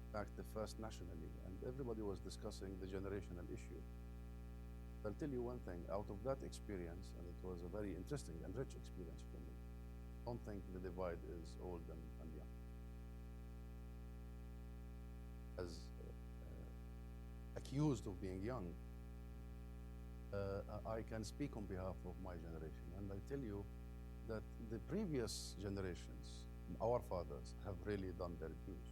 In fact, the first nationally, and everybody was discussing the generational issue. I'll tell you one thing, out of that experience, and it was a very interesting and rich experience for me, I don't think the divide is old and young. As accused of being young, I can speak on behalf of my generation, and I tell you that the previous generations, our fathers, have really done their dues.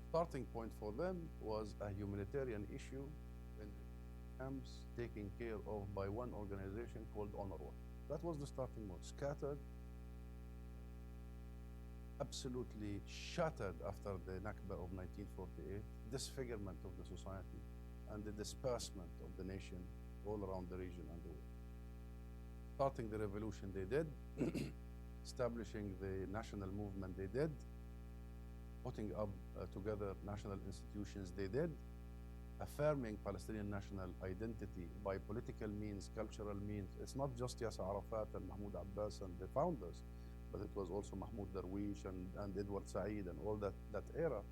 Starting point for them was a humanitarian issue in camps taken care of by one organization called UNRWA. That was the starting point. Scattered, absolutely shattered after the Nakba of 1948, disfigurement of the society, and the disbursement of the nation all around the region and the world. Starting the revolution they did, establishing the national movement they did, putting up together national institutions they did, affirming Palestinian national identity by political means, cultural means. It's not just Yasser Arafat and Mahmoud Abbas and the founders, but it was also Mahmoud Darwish and Edward Said and all that era.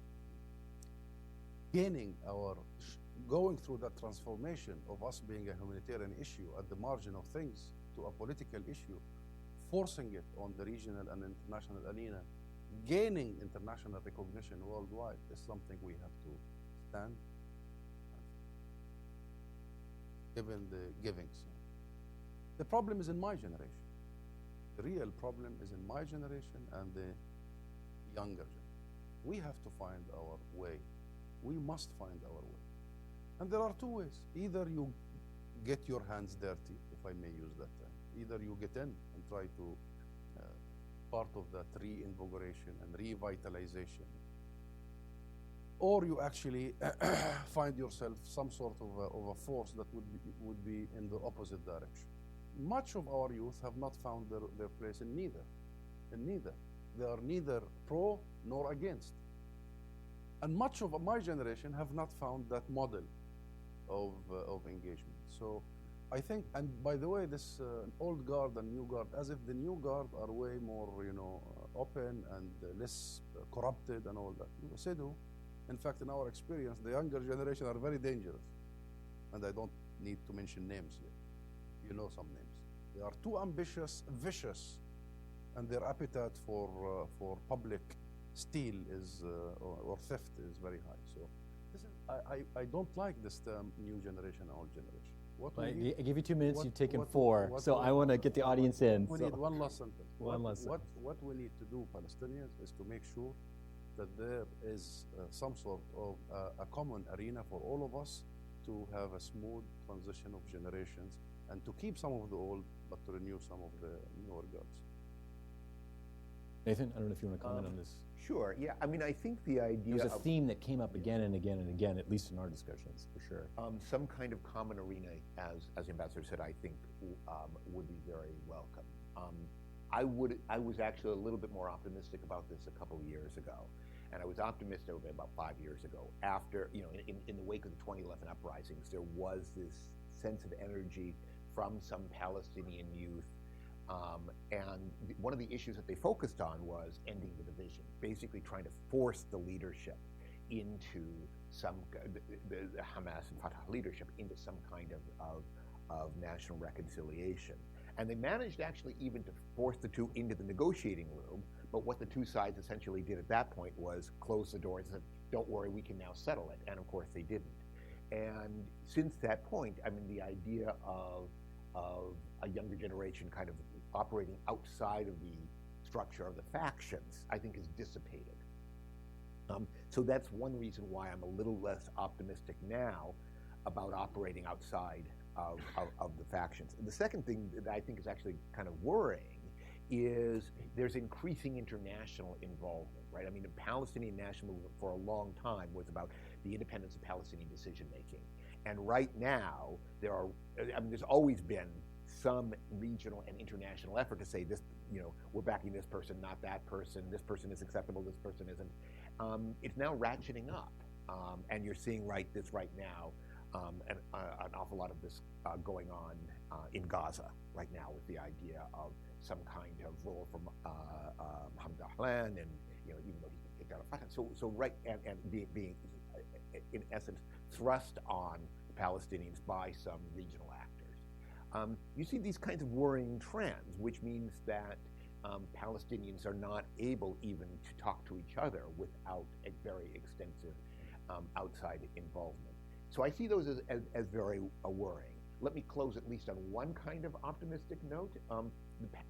Going through that transformation of us being a humanitarian issue at the margin of things to a political issue, forcing it on the regional and international arena, gaining international recognition worldwide is something we have to stand given the givings. The problem is in my generation. The real problem is in my generation and the younger generation. We have to find our way. We must find our way. And there are two ways. Either you get your hands dirty, if I may use that term. Either you get in and try to part of that reinvigoration and revitalization, or you actually find yourself some sort of a force that would be in the opposite direction. Much of our youth have not found their place in neither. They are neither pro nor against. And much of my generation have not found that model of engagement. So I think, and by the way, this old guard and new guard, as if the new guard are way more, open and less corrupted and all that. In fact, in our experience, the younger generation are very dangerous. And I don't need to mention names here. You know some names. They are too ambitious, vicious, and their appetite for public steal or theft is very high. So I don't like this term new generation, old generation. I give you 2 minutes, you've taken 4, so I want to get the audience in. We need one last sentence. What we need to do, Palestinians, is to make sure that there is some sort of a common arena for all of us to have a smooth transition of generations and to keep some of the old, but to renew some of the newer guards. Nathan, I don't know if you want to comment on this. Sure, yeah. I mean, I think the idea There's a theme that came up again and again and again, at least in our discussions, for sure. Some kind of common arena, as the ambassador said, I think would be very welcome. I was actually a little bit more optimistic about this a couple of years ago, and I was optimistic about 5 years ago. After, in the wake of the 2011 uprisings, there was this sense of energy from some Palestinian youth. And one of the issues that they focused on was ending the division, basically trying to force the leadership into the Hamas and Fatah leadership into some kind of national reconciliation. And they managed actually even to force the two into the negotiating room, but what the two sides essentially did at that point was close the doors and said, don't worry, we can now settle it. And of course they didn't. And since that point, I mean, the idea of a younger generation kind of operating outside of the structure of the factions, I think, is dissipated. So that's one reason why I'm a little less optimistic now about operating outside of the factions. And the second thing that I think is actually kind of worrying is there's increasing international involvement, right? I mean, the Palestinian nationalism for a long time was about the independence of Palestinian decision-making. And right now, there's always been some regional and international effort to say this, we're backing this person, not that person, this person is acceptable, this person isn't. It's now ratcheting up. And you're seeing this right now, an awful lot of this going on in Gaza right now with the idea of some kind of role from Hamdan, and even though he's been kicked out of Fatah, so right and being in essence thrust on the Palestinians by some regional actors. You see these kinds of worrying trends, which means that Palestinians are not able even to talk to each other without a very extensive outside involvement. So I see those as very worrying. Let me close at least on one kind of optimistic note.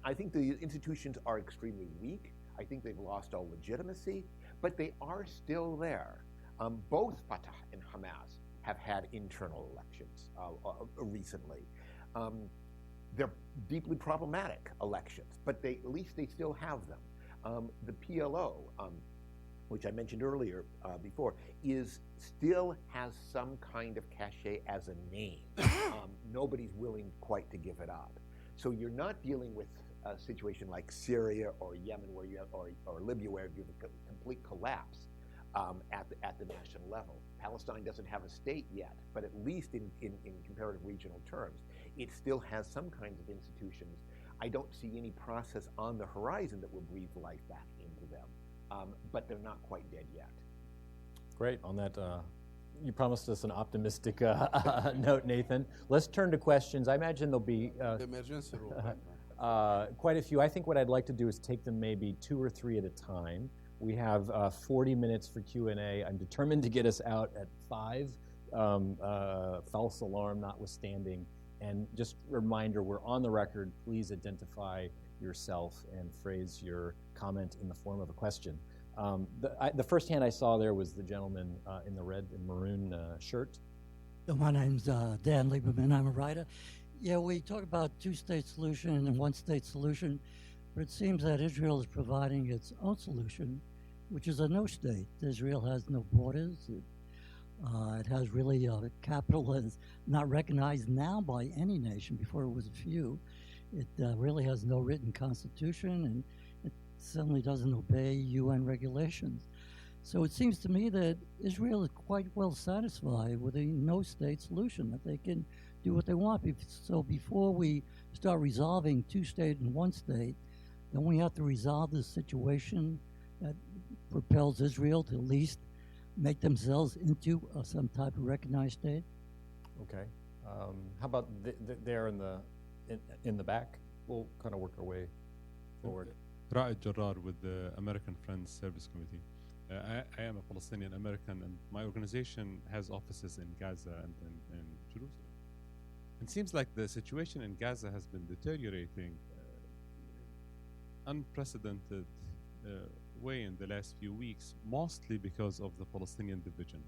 I think the institutions are extremely weak. I think they've lost all legitimacy, but they are still there. Both Fatah and Hamas have had internal elections recently. They're deeply problematic elections, but at least they still have them. The PLO, which I mentioned earlier before, still has some kind of cachet as a name. Nobody's willing quite to give it up. So you're not dealing with a situation like Syria or Yemen or Libya where you have a complete collapse at the national level. Palestine doesn't have a state yet, but at least in comparative regional terms, it still has some kinds of institutions. I don't see any process on the horizon that will breathe life back into them, but they're not quite dead yet. Great. On that, you promised us an optimistic note, Nathan. Let's turn to questions. I imagine there'll be the emergency room. quite a few. I think what I'd like to do is take them maybe 2 or 3 at a time. We have 40 minutes for Q&A. I'm determined to get us out at 5, false alarm notwithstanding. And just a reminder, we're on the record. Please identify yourself and phrase your comment in the form of a question. The first hand I saw there was the gentleman in the red and maroon shirt. My name's Dan Lieberman. I'm a writer. Yeah, we talk about two-state solution and one-state solution, but it seems that Israel is providing its own solution, which is a no-state. Israel has no borders. It has really a capital that is not recognized now by any nation. Before it was a few. It really has no written constitution, and it certainly doesn't obey UN regulations. So it seems to me that Israel is quite well satisfied with a no-state solution, that they can do what they want. So before we start resolving two-state and one-state, then we have to resolve this situation that propels Israel to at least make themselves into some type of recognized state. Okay. How about there in the back? We'll kind of work our way forward. Ra'id Jarrar with the American Friends Service Committee. I am a Palestinian American, and my organization has offices in Gaza and in Jerusalem. It seems like the situation in Gaza has been deteriorating unprecedented way in the last few weeks, mostly because of the Palestinian division,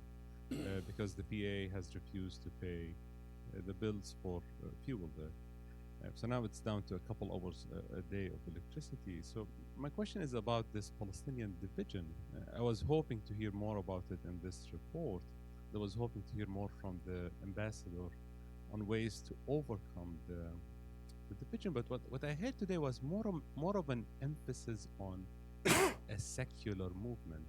because the PA has refused to pay the bills for fuel there. So now it's down to a couple hours a day of electricity. So my question is about this Palestinian division. I was hoping to hear more about it in this report. I was hoping to hear more from the ambassador on ways to overcome the division. But what I heard today was more of an emphasis on a secular movement.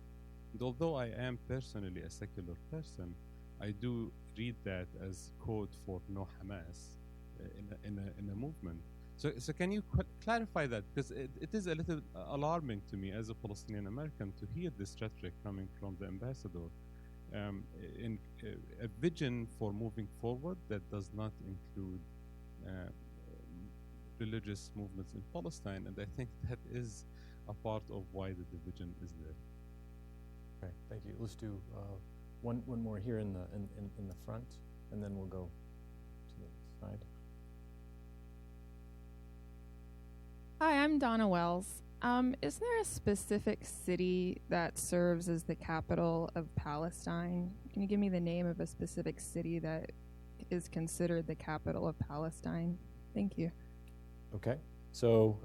And although I am personally a secular person, I do read that as code for no Hamas in a movement. So can you clarify that? Because it is a little alarming to me as a Palestinian American to hear this rhetoric coming from the ambassador in a vision for moving forward that does not include religious movements in Palestine, and I think that is a part of why the division is there. Okay, thank you. Let's do one more here in the front, and then we'll go to the side. Hi, I'm Donna Wells. Is there a specific city that serves as the capital of Palestine? Can you give me the name of a specific city that is considered the capital of Palestine? Thank you. Okay, so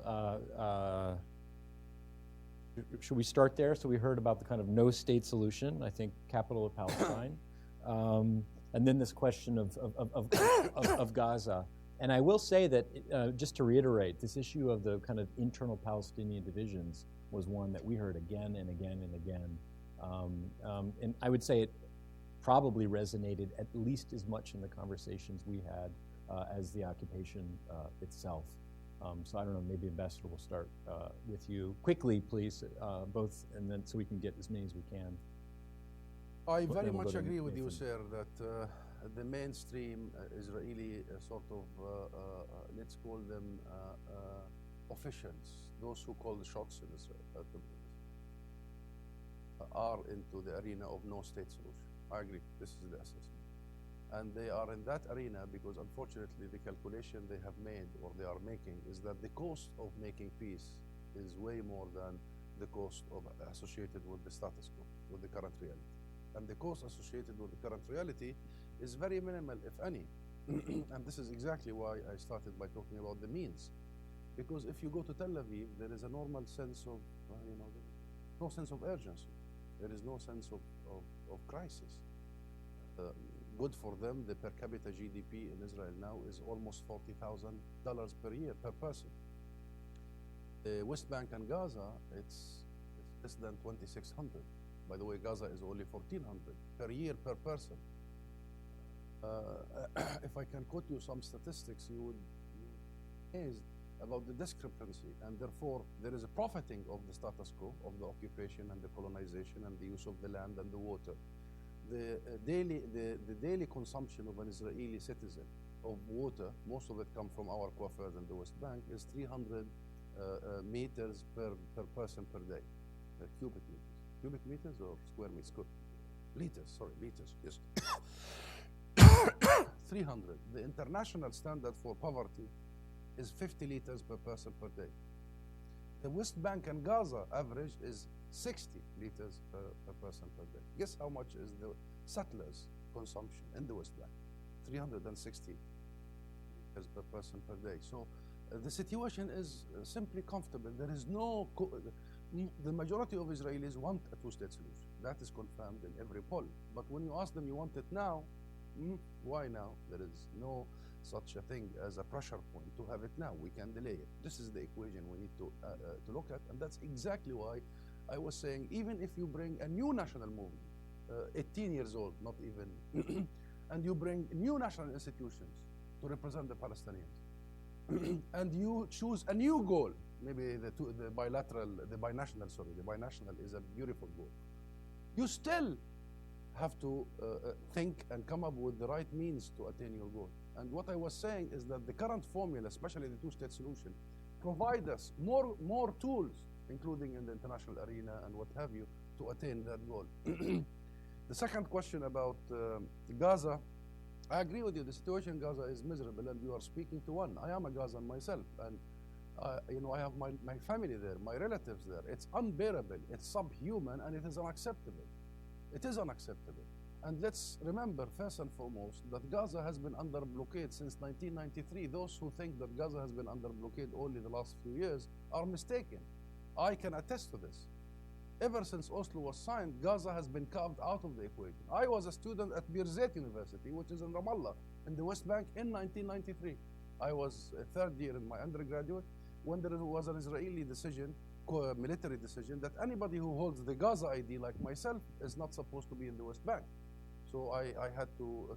should we start there? So we heard about the kind of no-state solution, I think capital of Palestine, and then this question of Gaza. And I will say that, just to reiterate, this issue of the kind of internal Palestinian divisions was one that we heard again and again and again. And I would say it probably resonated at least as much in the conversations we had as the occupation itself. So I don't know, maybe Ambassador will start with you. Quickly, please, both, and then so we can get as many as we can. I very much agree with you, sir, that the mainstream Israeli sort of, let's call them officials, those who call the shots in Israel, are into the arena of no state solution. I agree. This is the assessment. And they are in that arena because, unfortunately, the calculation they have made or they are making is that the cost of making peace is way more than the cost associated with the status quo, with the current reality. And the cost associated with the current reality is very minimal, if any. And this is exactly why I started by talking about the means. Because if you go to Tel Aviv, there is a normal sense of, no sense of urgency. There is no sense of crisis. Good for them, the per capita GDP in Israel now is almost $40,000 per year, per person. The West Bank and Gaza, it's less than 2,600. By the way, Gaza is only 1,400 per year per person. If I can quote you some statistics, you would be amazed about the discrepancy, and therefore there is a profiting of the status quo, of the occupation and the colonization and the use of the land and the water. The daily consumption of an Israeli citizen of water, most of it comes from our aquifers in the West Bank, is 300 meters per person per day, cubic meters. Cubic meters or square meters? Liters, sorry, liters, yes. 300. The international standard for poverty is 50 liters per person per day. The West Bank and Gaza average is 60 liters per person per day. Guess how much is the settlers' consumption in the West Bank? 360 liters per person per day. So the situation is simply comfortable. There is no, the majority of Israelis want a two-state solution. That is confirmed in every poll. But when you ask them, you want it now? Why now? There is no such a thing as a pressure point to have it now. We can delay it. This is the equation we need to look at, and that's exactly why I was saying, even if you bring a new national movement, 18 years old, not even, and you bring new national institutions to represent the Palestinians, and you choose a new goal, maybe the binational is a beautiful goal. You still have to think and come up with the right means to attain your goal. And what I was saying is that the current formula, especially the two-state solution, provide us more tools, including in the international arena and what have you, to attain that goal. The second question about Gaza, I agree with you. The situation in Gaza is miserable, and you are speaking to one. I am a Gazan myself, and I have my family there, my relatives there. It's unbearable, it's subhuman, and it is unacceptable. It is unacceptable. And let's remember, first and foremost, that Gaza has been under blockade since 1993. Those who think that Gaza has been under blockade only the last few years are mistaken. I can attest to this. Ever since Oslo was signed, Gaza has been carved out of the equation. I was a student at Birzeit University, which is in Ramallah, in the West Bank, in 1993. I was a third year in my undergraduate when there was an Israeli decision, military decision, that anybody who holds the Gaza ID, like myself, is not supposed to be in the West Bank. So I had to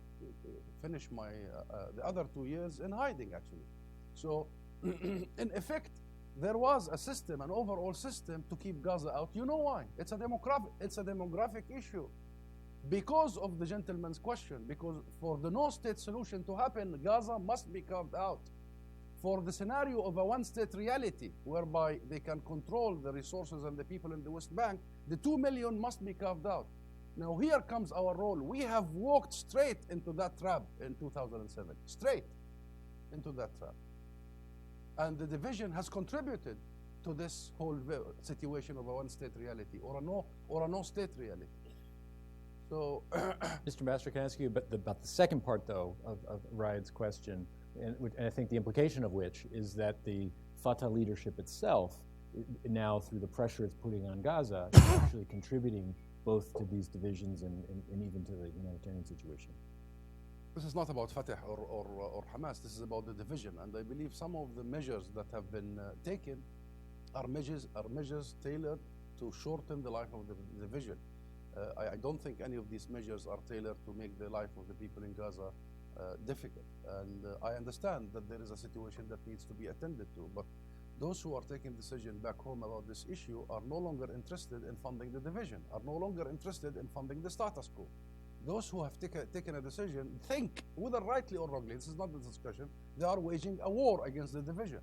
finish my the other 2 years in hiding, actually. So in effect, there was a system, an overall system to keep Gaza out. You know why? It's a demographic issue. Because of the gentleman's question, because for the no-state solution to happen, Gaza must be carved out. For the scenario of a one-state reality, whereby they can control the resources and the people in the West Bank, the 2 million must be carved out. Now here comes our role. We have walked straight into that trap in 2007, straight into that trap. And the division has contributed to this whole situation of a one-state reality or a no-state reality. So, Mr. Ambassador, can I ask you about the second part, though, of Raed's question, and I think the implication of which is that the Fatah leadership itself, now through the pressure it's putting on Gaza, is actually contributing both to these divisions and even to the humanitarian situation. This is not about Fatah or Hamas. This is about the division. And I believe some of the measures that have been taken are measures tailored to shorten the life of the division. I don't think any of these measures are tailored to make the life of the people in Gaza difficult. And I understand that there is a situation that needs to be attended to. But those who are taking decision back home about this issue are no longer interested in funding the division, are no longer interested in funding the status quo. Those who have taken a decision think, whether rightly or wrongly, this is not the discussion, they are waging a war against the division.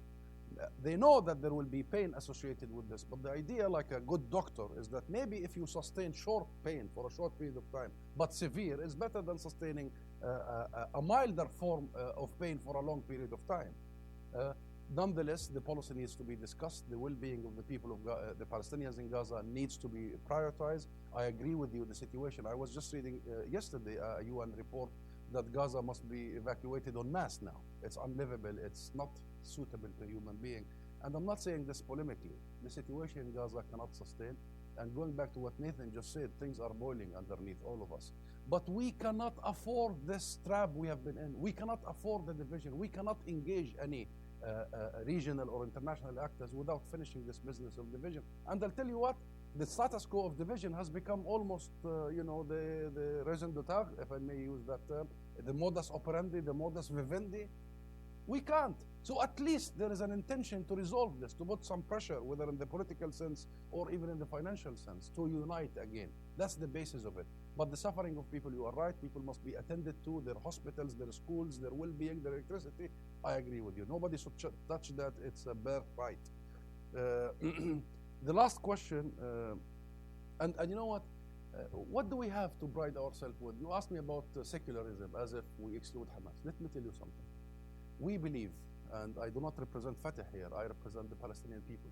They know that there will be pain associated with this, but the idea, like a good doctor, is that maybe if you sustain short pain for a short period of time, but severe, is better than sustaining a milder form of pain for a long period of time. Nonetheless, the policy needs to be discussed. The well-being of the people of the Palestinians in Gaza needs to be prioritized. I agree with you. The situation, I was just reading yesterday a UN report that Gaza must be evacuated en masse now. It's unlivable. It's not suitable to human being. And I'm not saying this polemically. The situation in Gaza cannot sustain. And going back to what Nathan just said, things are boiling underneath all of us. But we cannot afford this trap we have been in. We cannot afford the division. We cannot engage any regional or international actors without finishing this business of division. And I'll tell you what, the status quo of division has become almost, the raison d'etre, if I may use that term, the modus operandi, the modus vivendi. We can't. So at least there is an intention to resolve this, to put some pressure, whether in the political sense or even in the financial sense, to unite again. That's the basis of it. But the suffering of people, you are right, people must be attended to, their hospitals, their schools, their well-being, their electricity. I agree with you. Nobody should touch that. It's a birthright. The last question, and you know what do we have to pride ourselves with? You asked me about secularism, as if we exclude Hamas. Let me tell you something. We believe, and I do not represent Fatah here, I represent the Palestinian people.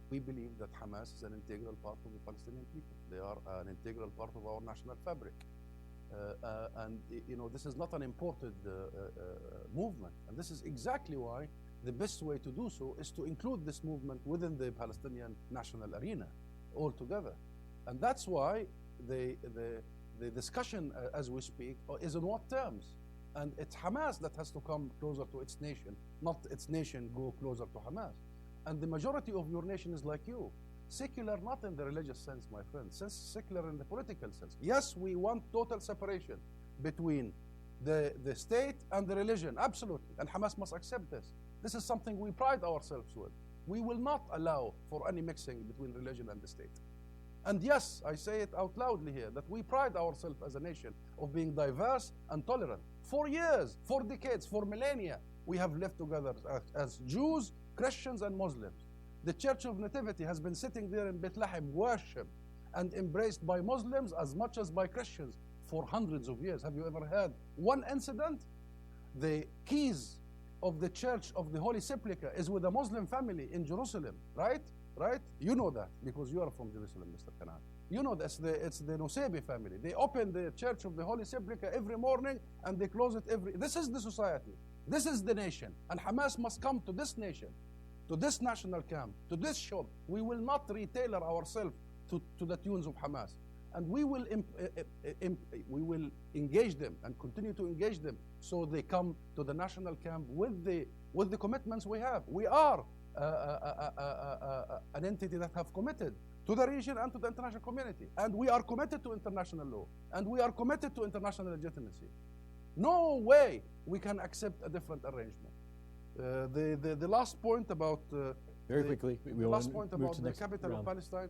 We believe that Hamas is an integral part of the Palestinian people. They are an integral part of our national fabric. And this is not an imported movement. And this is exactly why the best way to do so is to include this movement within the Palestinian national arena altogether. And that's why the discussion as we speak is on what terms? And it's Hamas that has to come closer to its nation, not its nation go closer to Hamas. And the majority of your nation is like you. Secular not in the religious sense, my friend, secular in the political sense. Yes, we want total separation between the state and the religion, absolutely. And Hamas must accept this. This is something we pride ourselves with. We will not allow for any mixing between religion and the state. And yes, I say it out loudly here, that we pride ourselves as a nation of being diverse and tolerant. For years, for decades, for millennia, we have lived together as Jews, Christians, and Muslims. The Church of Nativity has been sitting there in Bethlehem, worshipped and embraced by Muslims as much as by Christians for hundreds of years. Have you ever heard one incident? The keys of the Church of the Holy Sepulchre is with a Muslim family in Jerusalem, right? Right? You know that because you are from Jerusalem, Mr. Kanan. You know that's it's the Nusebi family. They open the Church of the Holy Sepulchre every morning and they close it This is the society. This is the nation. And Hamas must come to this nation, to this national camp, to this shop. We will not retailer ourselves to the tunes of Hamas. And we will engage them and continue to engage them so they come to the national camp with the commitments we have. We are an entity that have committed to the region and to the international community. And we are committed to international law. And we are committed to international legitimacy. No way we can accept a different arrangement. The last point about very quickly. The last point about the capital of Palestine.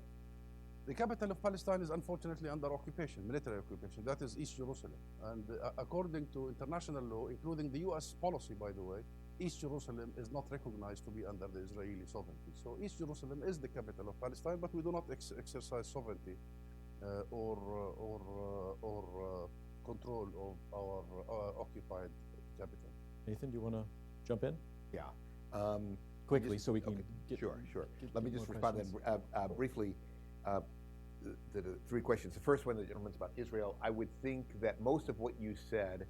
The capital of Palestine is unfortunately under occupation, military occupation. That is East Jerusalem. And according to international law, including the U.S. policy, by the way, East Jerusalem is not recognized to be under the Israeli sovereignty. So East Jerusalem is the capital of Palestine, but we do not exercise sovereignty or control of our occupied capital. Nathan, do you want to jump in? Yeah. Quickly, so we can get... Sure. Let me just respond then briefly. The three questions. The first one, the gentleman's about Israel. I would think that most of what you said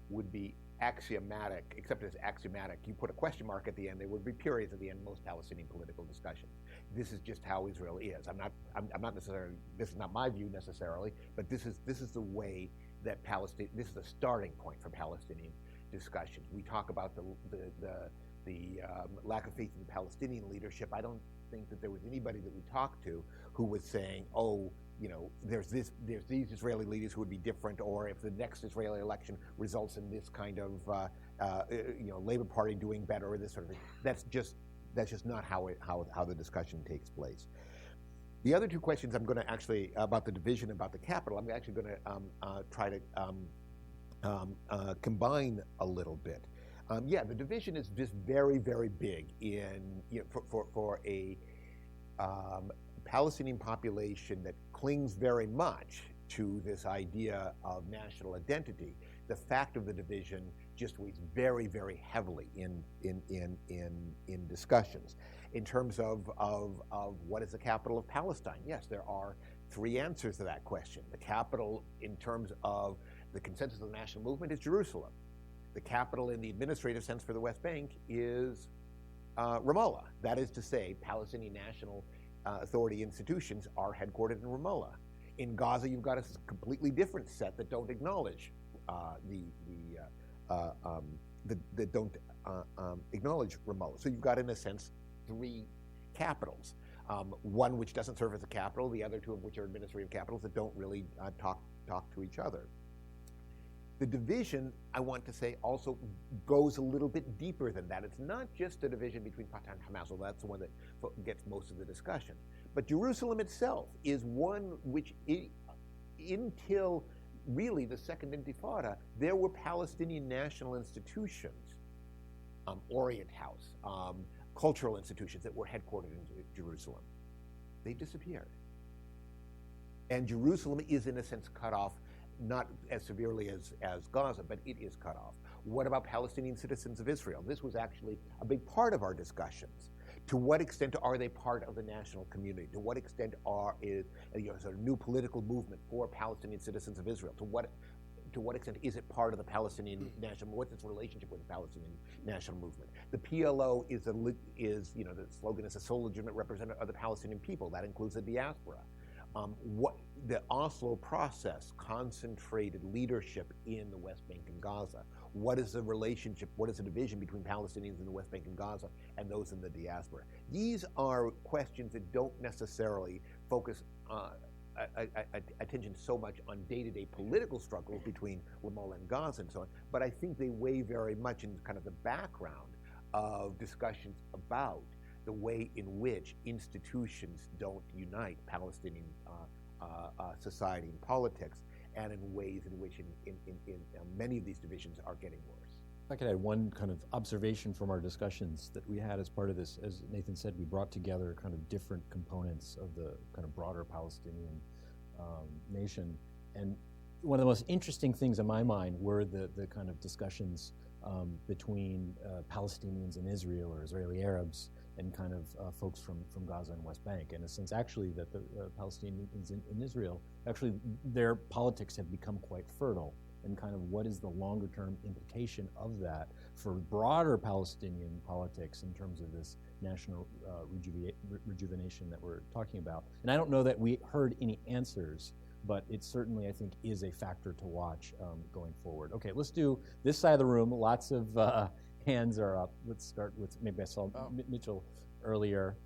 would be axiomatic, except as axiomatic. You put a question mark at the end. There would be periods at the end of most Palestinian political discussions. This is just how Israel is. I'm not necessarily. This is not my view necessarily, but this is the way that Palestine. This is the starting point for Palestinian discussions. We talk about the lack of faith in the Palestinian leadership. I don't think that there was anybody that we talked to who was saying, oh, there's these Israeli leaders who would be different, or if the next Israeli election results in this kind of Labor Party doing better or this sort of thing. That's just not how the discussion takes place. The other two questions I'm going to actually about the division, about the capital, I'm actually going to try to combine a little bit. Yeah, the division is just very, very big in for a Palestinian population that clings very much to this idea of national identity. The fact of the division just weighs very, very heavily in discussions. In terms of what is the capital of Palestine, yes, there are three answers to that question. The capital, in terms of the consensus of the national movement, is Jerusalem. The capital in the administrative sense for the West Bank is Ramallah. That is to say, Palestinian National Authority institutions are headquartered in Ramallah. In Gaza, you've got a completely different set that don't acknowledge that don't acknowledge Ramallah. So you've got, in a sense, three capitals. One which doesn't serve as a capital, the other two of which are administrative capitals that don't really talk to each other. The division, I want to say, also goes a little bit deeper than that. It's not just a division between Fatah and Hamas, although that's the one that gets most of the discussion. But Jerusalem itself is one which, until really the Second Intifada, there were Palestinian national institutions, Orient House, cultural institutions that were headquartered in Jerusalem. They disappeared. And Jerusalem is, in a sense, cut off, not as severely as Gaza, but it is cut off. What about Palestinian citizens of Israel? This was actually a big part of our discussions. To what extent are they part of the national community? To what extent is a new political movement for Palestinian citizens of Israel? To what extent is it part of the Palestinian national? What's its relationship with the Palestinian national movement? The PLO is the slogan is a sole legitimate representative of the Palestinian people. That includes the diaspora. What the Oslo process concentrated leadership in the West Bank and Gaza. What is the relationship? What is the division between Palestinians in the West Bank and Gaza and those in the diaspora? These are questions that don't necessarily focus attention so much on day-to-day political struggles between Ramallah and Gaza and so on, but I think they weigh very much in kind of the background of discussions about the way in which institutions don't unite Palestinian society and politics, and in ways in which many of these divisions are getting worse. If I could add one kind of observation from our discussions that we had as part of this. As Nathan said, we brought together kind of different components of the kind of broader Palestinian nation. And one of the most interesting things in my mind were the kind of discussions between Palestinians in Israel or Israeli Arabs and kind of folks from Gaza and West Bank. In a sense, actually, that the Palestinians in Israel, actually their politics have become quite fertile, and kind of what is the longer term implication of that for broader Palestinian politics in terms of this national rejuvenation that we're talking about. And I don't know that we heard any answers, but it certainly, I think, is a factor to watch going forward. Okay, let's do this side of the room. Lots of hands are up. Let's start with, maybe I saw Mitchell earlier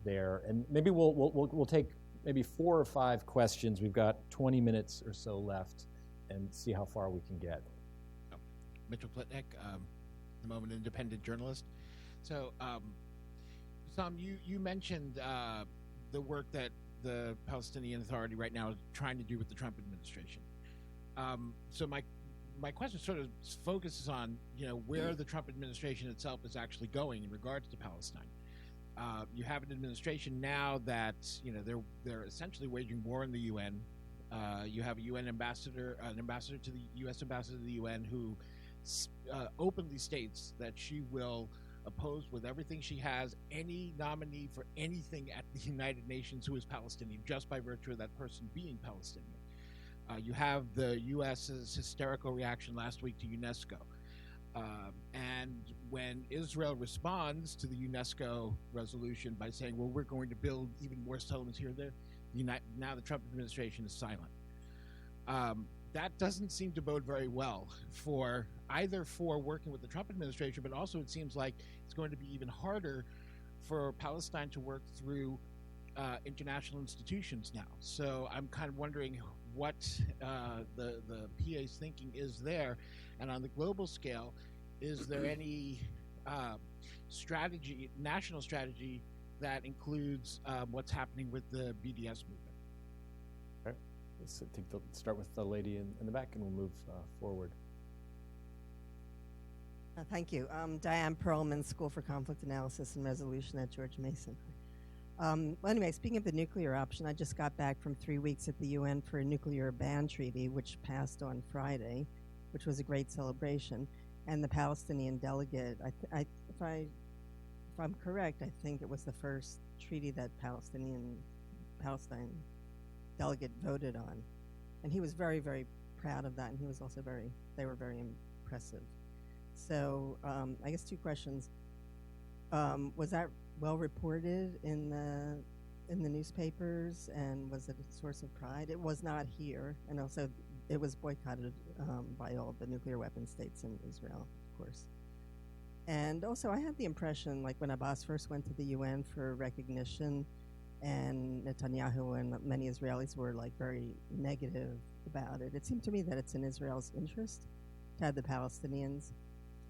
there, and maybe we'll take maybe 4 or 5 questions. We've got 20 minutes or so left, and see how far we can get. Mitchell Plitnick, the moment independent journalist. So, Husam, you mentioned the work that the Palestinian Authority right now is trying to do with the Trump administration. So my question sort of focuses on, where the Trump administration itself is actually going in regards to Palestine. You have an administration now that, they're essentially waging war in the UN. You have a UN ambassador, an ambassador to the U.S. ambassador to the UN who openly states that she will oppose with everything she has any nominee for anything at the United Nations who is Palestinian, just by virtue of that person being Palestinian. You have the U.S.'s hysterical reaction last week to UNESCO. And when Israel responds to the UNESCO resolution by saying, well, we're going to build even more settlements here and there, now the Trump administration is silent. That doesn't seem to bode very well for working with the Trump administration, but also it seems like it's going to be even harder for Palestine to work through international institutions now. So I'm kind of wondering what the PA's thinking is there, and on the global scale, is there any national strategy that includes what's happening with the BDS movement? All right. Let's start with the lady in the back, and we'll move forward. Thank you. Diane Perlman, School for Conflict Analysis and Resolution at George Mason. Well, anyway, speaking of the nuclear option, I just got back from 3 weeks at the UN for a nuclear ban treaty, which passed on Friday, which was a great celebration. And the Palestinian delegate, if I'm correct, I think it was the first treaty that Palestine delegate voted on. And he was very, very proud of that, and he was also they were very impressive. So I guess two questions. Was that well reported in the newspapers, and was it a source of pride? It was not here, and also it was boycotted by all the nuclear weapon states in Israel, of course. And also I had the impression, like when Abbas first went to the UN for recognition, and Netanyahu and many Israelis were like very negative about it, it seemed to me that it's in Israel's interest to have the Palestinians,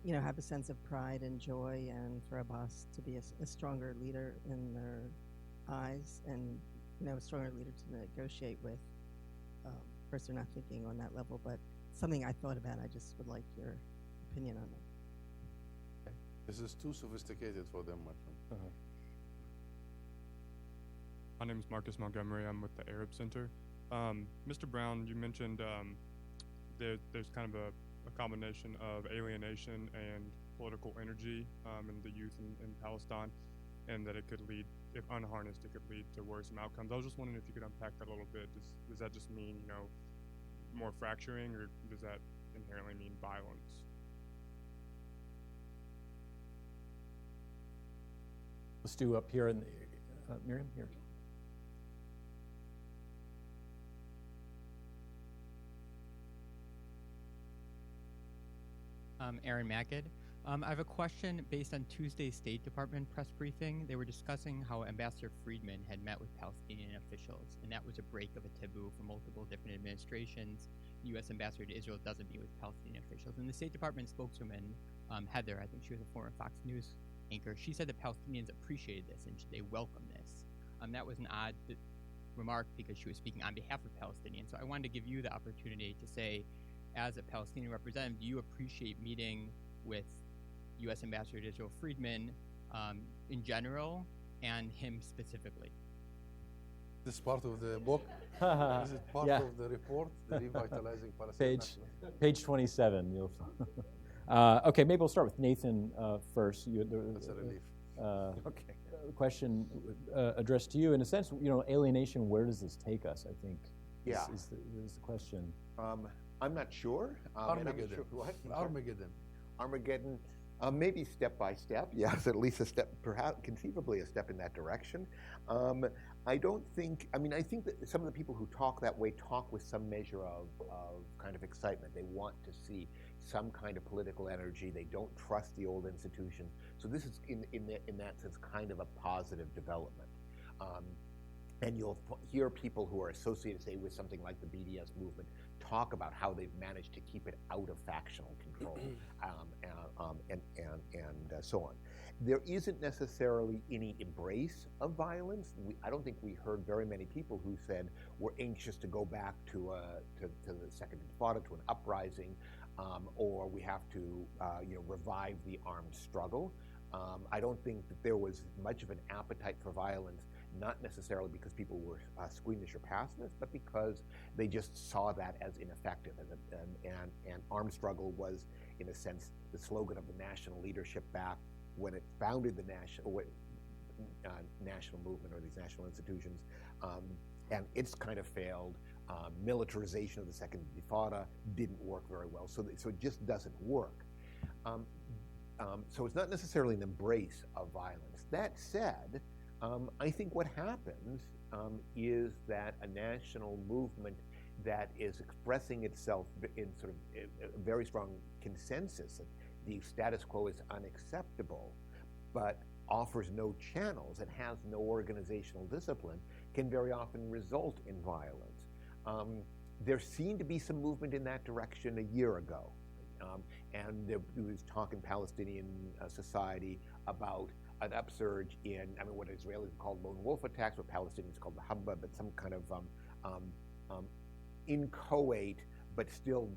you know, have a sense of pride and joy, and for Abbas to be a stronger leader in their eyes, and, you know, a stronger leader to negotiate with. Of course, they're not thinking on that level, but something I thought about. I just would like your opinion on that. Okay. This is too sophisticated for them, my friend. My name is Marcus Montgomery. I'm with the Arab Center. Mr. Brown, you mentioned there's kind of a combination of alienation and political energy in the youth in Palestine, and that it could lead, if unharnessed, it could lead to worrisome outcomes. I was just wondering if you could unpack that a little bit. Does that just mean, you know, more fracturing, or does that inherently mean violence? Let's do up here in the, Miriam, here. Aaron Mackett. I have a question based on Tuesday's State Department press briefing. They were discussing how Ambassador Friedman had met with Palestinian officials, and that was a break of a taboo for multiple different administrations. The U.S. Ambassador to Israel doesn't meet with Palestinian officials. And the State Department spokeswoman, Heather, I think she was a former Fox News anchor, she said that Palestinians appreciated this and they welcome this. That was an odd remark because she was speaking on behalf of Palestinians. So I wanted to give you the opportunity to say, as a Palestinian representative, do you appreciate meeting with U.S. Ambassador to Israel Friedman in general and him specifically? This is part of the book? Is it part of the report, the Revitalizing Palestinian Nationalism? Page 27. You'll okay, maybe we'll start with Nathan first. That's a relief. Okay. Question addressed to you. In a sense, you know, alienation, where does this take us, I think, is the question. I'm not sure. Armageddon. What? Armageddon. Maybe step by step. Yes, at least a step, perhaps conceivably a step in that direction. I don't think, I think that some of the people who talk that way talk with some measure of kind of excitement. They want to see some kind of political energy. They don't trust the old institutions. So this is, in that sense, kind of a positive development. And you'll hear people who are associated, say, with something like the BDS movement talk about how they've managed to keep it out of factional control, and so on. There isn't necessarily any embrace of violence. I don't think we heard very many people who said we're anxious to go back to the Second Intifada, to an uprising, or we have to revive the armed struggle. I don't think that there was much of an appetite for violence, not necessarily because people were squeamish or pacifist, but because they just saw that as ineffective. And armed struggle was, in a sense, the slogan of the national leadership back when it founded the national movement or these national institutions. And it's kind of failed. Militarization of the Second Intifada didn't work very well, so it just doesn't work. So it's not necessarily an embrace of violence. That said, I think what happens is that a national movement that is expressing itself in sort of a very strong consensus that the status quo is unacceptable, but offers no channels and has no organizational discipline, can very often result in violence. There seemed to be some movement in that direction a year ago. And there was talk in Palestinian society about an upsurge in, what Israelis called lone wolf attacks, what Palestinians called the Habba, but some kind of inchoate, but still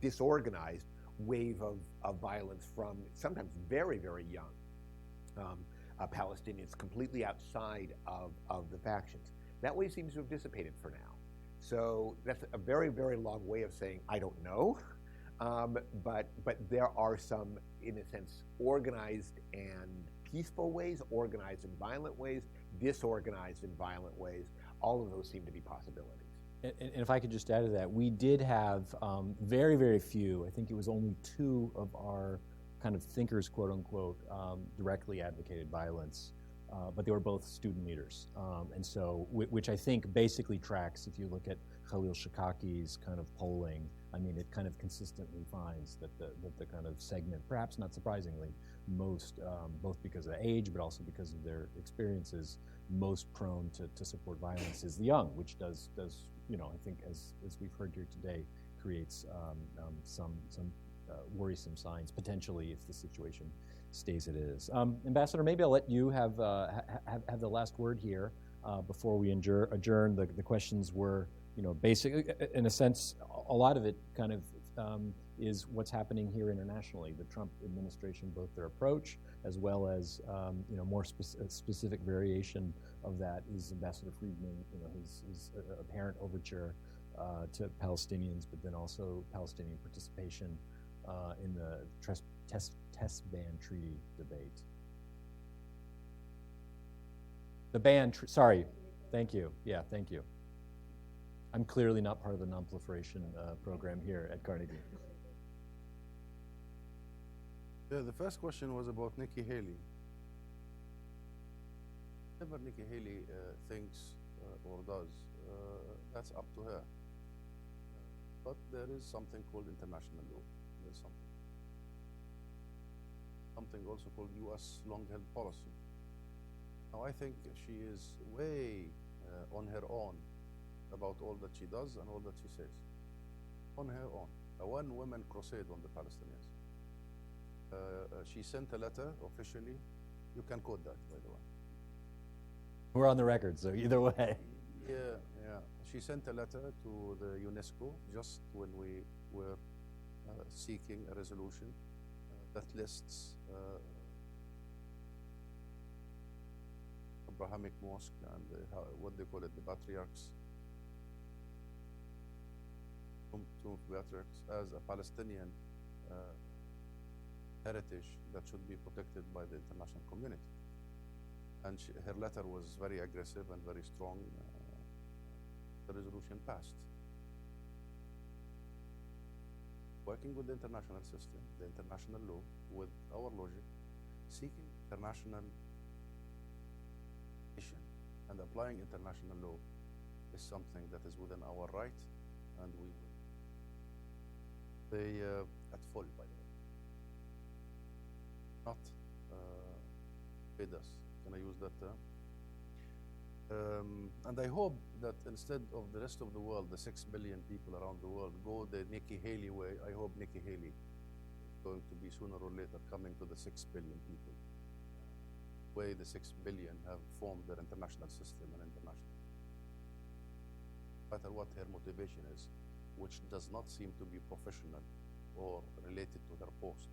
disorganized wave of violence from sometimes very, very young Palestinians completely outside of the factions. That wave seems to have dissipated for now. So that's a very, very long way of saying, I don't know. But there are some, in a sense, organized and peaceful ways, organized and violent ways, disorganized and violent ways. All of those seem to be possibilities. And if I could just add to that, we did have very, very few, I think it was only 2 of our kind of thinkers, quote unquote, directly advocated violence, but they were both student leaders. And so, which I think basically tracks, if you look at Khalil Shikaki's kind of polling, I mean, it kind of consistently finds that the kind of segment, perhaps not surprisingly, most, both because of age, but also because of their experiences, most prone to support violence is the young, which does you know, I think as we've heard here today, creates some worrisome signs potentially if the situation stays as it is. Ambassador, maybe I'll let you have the last word here before we adjourn. The questions were, you know, basically, in a sense, a lot of it kind of is what's happening here internationally. The Trump administration, both their approach as well as you know, more specific variation of that is Ambassador Friedman, you know, his apparent overture to Palestinians, but then also Palestinian participation in the test ban treaty debate. The ban, sorry, thank you. Yeah, thank you. I'm clearly not part of the non-proliferation program here at Carnegie. Yeah, the first question was about Nikki Haley. Whatever Nikki Haley thinks or does, that's up to her. But there is something called international law. There's something also called U.S. long-held policy. Now, I think she is way on her own about all that she does and all that she says. On her own. A one-woman crusade on the Palestinians. She sent a letter officially. You can quote that, by the way. We're on the record, so either way. Yeah. She sent a letter to the UNESCO just when we were seeking a resolution that lists Abrahamic Mosque and what they call it, the patriarchs, Tomb of Patriarchs, as a Palestinian heritage that should be protected by the international community. And her letter was very aggressive and very strong. The resolution passed. Working with the international system, the international law, with our logic, seeking international issue and applying international law is something that is within our right, and we will. They at full, by the way. Not paid us. Can I use that term? And I hope that instead of the rest of the world, the 6 billion people around the world, go the Nikki Haley way, I hope Nikki Haley is going to be sooner or later coming to the 6 billion people. Way the 6 billion have formed their international system and international. No matter what her motivation is, which does not seem to be professional or related to her post.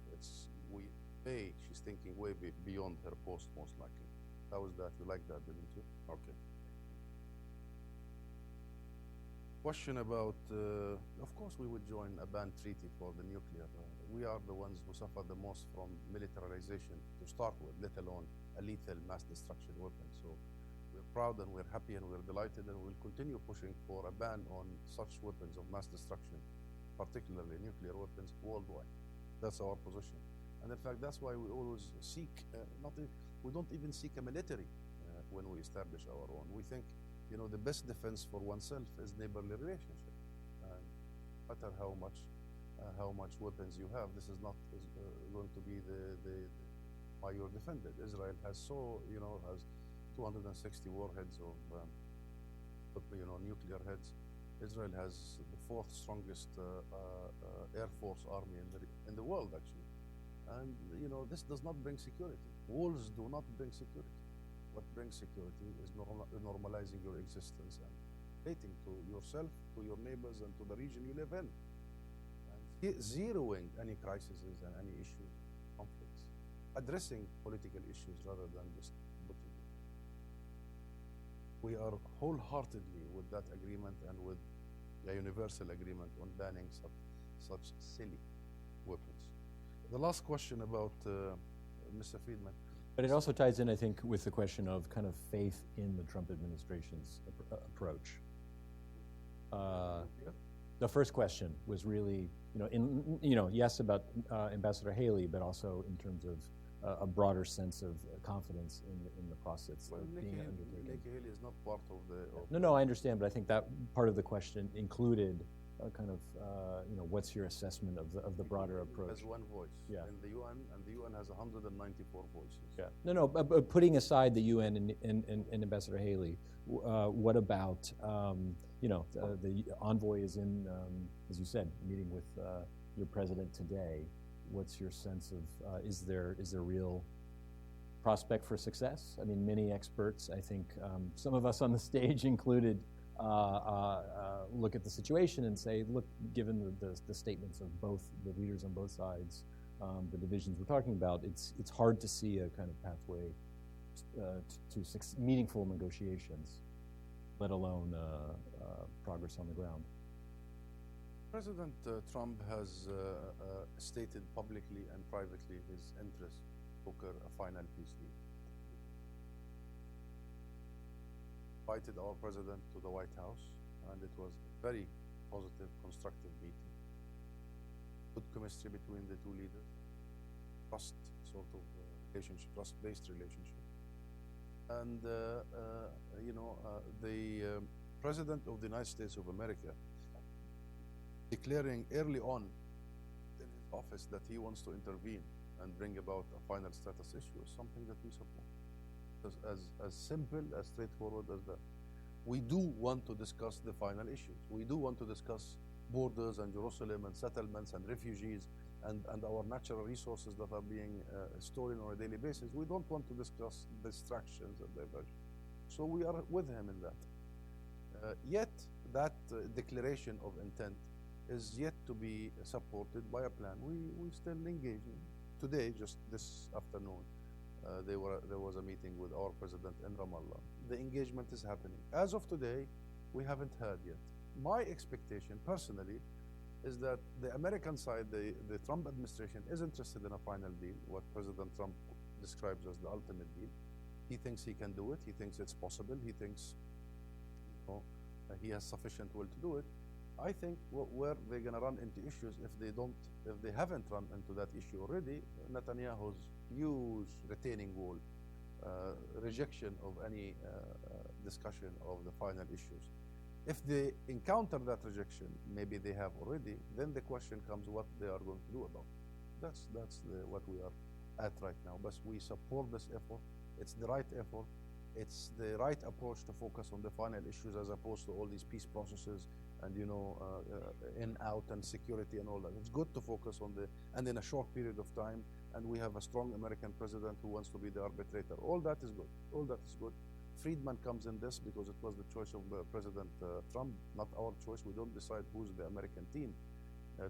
She's thinking way beyond her post, most likely. How is that? You like that, didn't you? Okay. Question about, of course we would join a ban treaty for the nuclear. We are the ones who suffer the most from militarization to start with, let alone a lethal mass destruction weapon. So we're proud and we're happy and we're delighted, and we'll continue pushing for a ban on such weapons of mass destruction, particularly nuclear weapons, worldwide. That's our position. And in fact, that's why we always seek, we don't even seek a military when we establish our own. We think, you know, the best defense for oneself is neighborly relationship. And no matter how much weapons you have, this is not going to be the why you're defended. Israel has has 260 warheads of nuclear heads. Israel has the 4th strongest air force army in the world, actually. And this does not bring security. Walls do not bring security. What brings security is normalizing your existence and relating to yourself, to your neighbors, and to the region you live in. And zeroing any crises and any issues, conflicts, addressing political issues rather than just putting it. We are wholeheartedly with that agreement and with the universal agreement on banning such silly weapons. The last question about Mr. Friedman. But it also ties in, I think, with the question of kind of faith in the Trump administration's approach. The first question was really, yes, about Ambassador Haley, but also in terms of a broader sense of confidence in the process being undertaken. Nikki Haley is not part of the. No, I understand, but I think that part of the question included kind of, what's your assessment of the broader approach? As one voice in the UN, and the UN has 194 voices. Yeah. No, but putting aside the UN and Ambassador Haley, what about, the envoy is in, as you said, meeting with your president today. What's your sense of, is there real prospect for success? I mean, many experts, I think some of us on the stage included, look at the situation and say, look, given the statements of both the leaders on both sides, the divisions we're talking about, it's hard to see a kind of pathway to meaningful negotiations, let alone progress on the ground. President Trump has stated publicly and privately his interest to broker a final peace deal. Invited our president to the White House, and it was a very positive, constructive meeting. Good chemistry between the two leaders, trust sort of relationship, trust-based relationship. And the President of the United States of America declaring early on in his office that he wants to intervene and bring about a final status issue is something that we support. As simple, as straightforward as that. We do want to discuss the final issues. We do want to discuss borders and Jerusalem and settlements and refugees and our natural resources that are being stolen on a daily basis. We don't want to discuss distractions and diversion. So we are with him in that. Yet that declaration of intent is yet to be supported by a plan. We still engaging. Today, just this afternoon, there was a meeting with our president in Ramallah. The engagement is happening. As of today, we haven't heard yet. My expectation, personally, is that the American side, the Trump administration, is interested in a final deal, what President Trump describes as the ultimate deal. He thinks he can do it. He thinks it's possible. He thinks he has sufficient will to do it. I think where they're going to run into issues if they haven't run into that issue already, Netanyahu's huge retaining wall, rejection of any discussion of the final issues. If they encounter that rejection, maybe they have already, then the question comes what they are going to do about it. That's what we are at right now. But we support this effort. It's the right effort. It's the right approach to focus on the final issues as opposed to all these peace processes and in, out, and security and all that. It's good to focus on and in a short period of time, and we have a strong American president who wants to be the arbitrator. All that is good. All that is good. Friedman comes in this because it was the choice of President Trump, not our choice. We don't decide who's the American team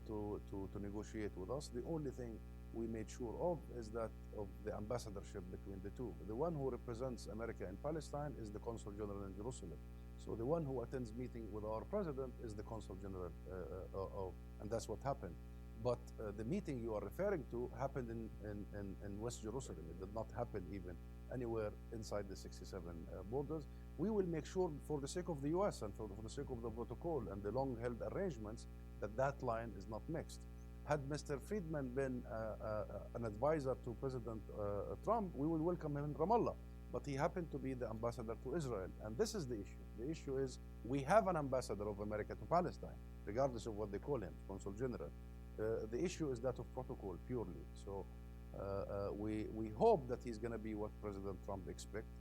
to negotiate with us. The only thing we made sure of is that of the ambassadorship between the two. The one who represents America in Palestine is the Consul General in Jerusalem. So the one who attends meeting with our president is the Consul General, and that's what happened. But the meeting you are referring to happened in West Jerusalem. It did not happen even anywhere inside the 67 borders. We will make sure, for the sake of the U.S. and for the sake of the protocol and the long-held arrangements, that line is not mixed. Had Mr. Friedman been an advisor to President Trump, we would welcome him in Ramallah. But he happened to be the ambassador to Israel. And this is the issue. The issue is we have an ambassador of America to Palestine, regardless of what they call him, Consul General. The issue is that of protocol purely. So we hope that he's going to be what President Trump expects,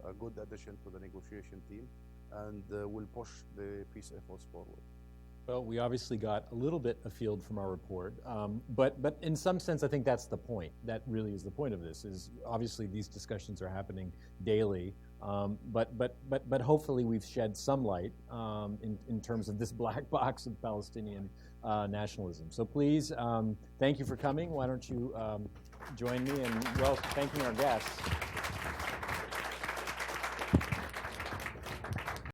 a good addition to the negotiation team, and will push the peace efforts forward. Well, we obviously got a little bit afield from our report, but in some sense, I think that's the point. That really is the point of this. Is obviously these discussions are happening daily, but hopefully we've shed some light in terms of this black box of Palestinian nationalism. So please, thank you for coming. Why don't you join me in thanking our guests.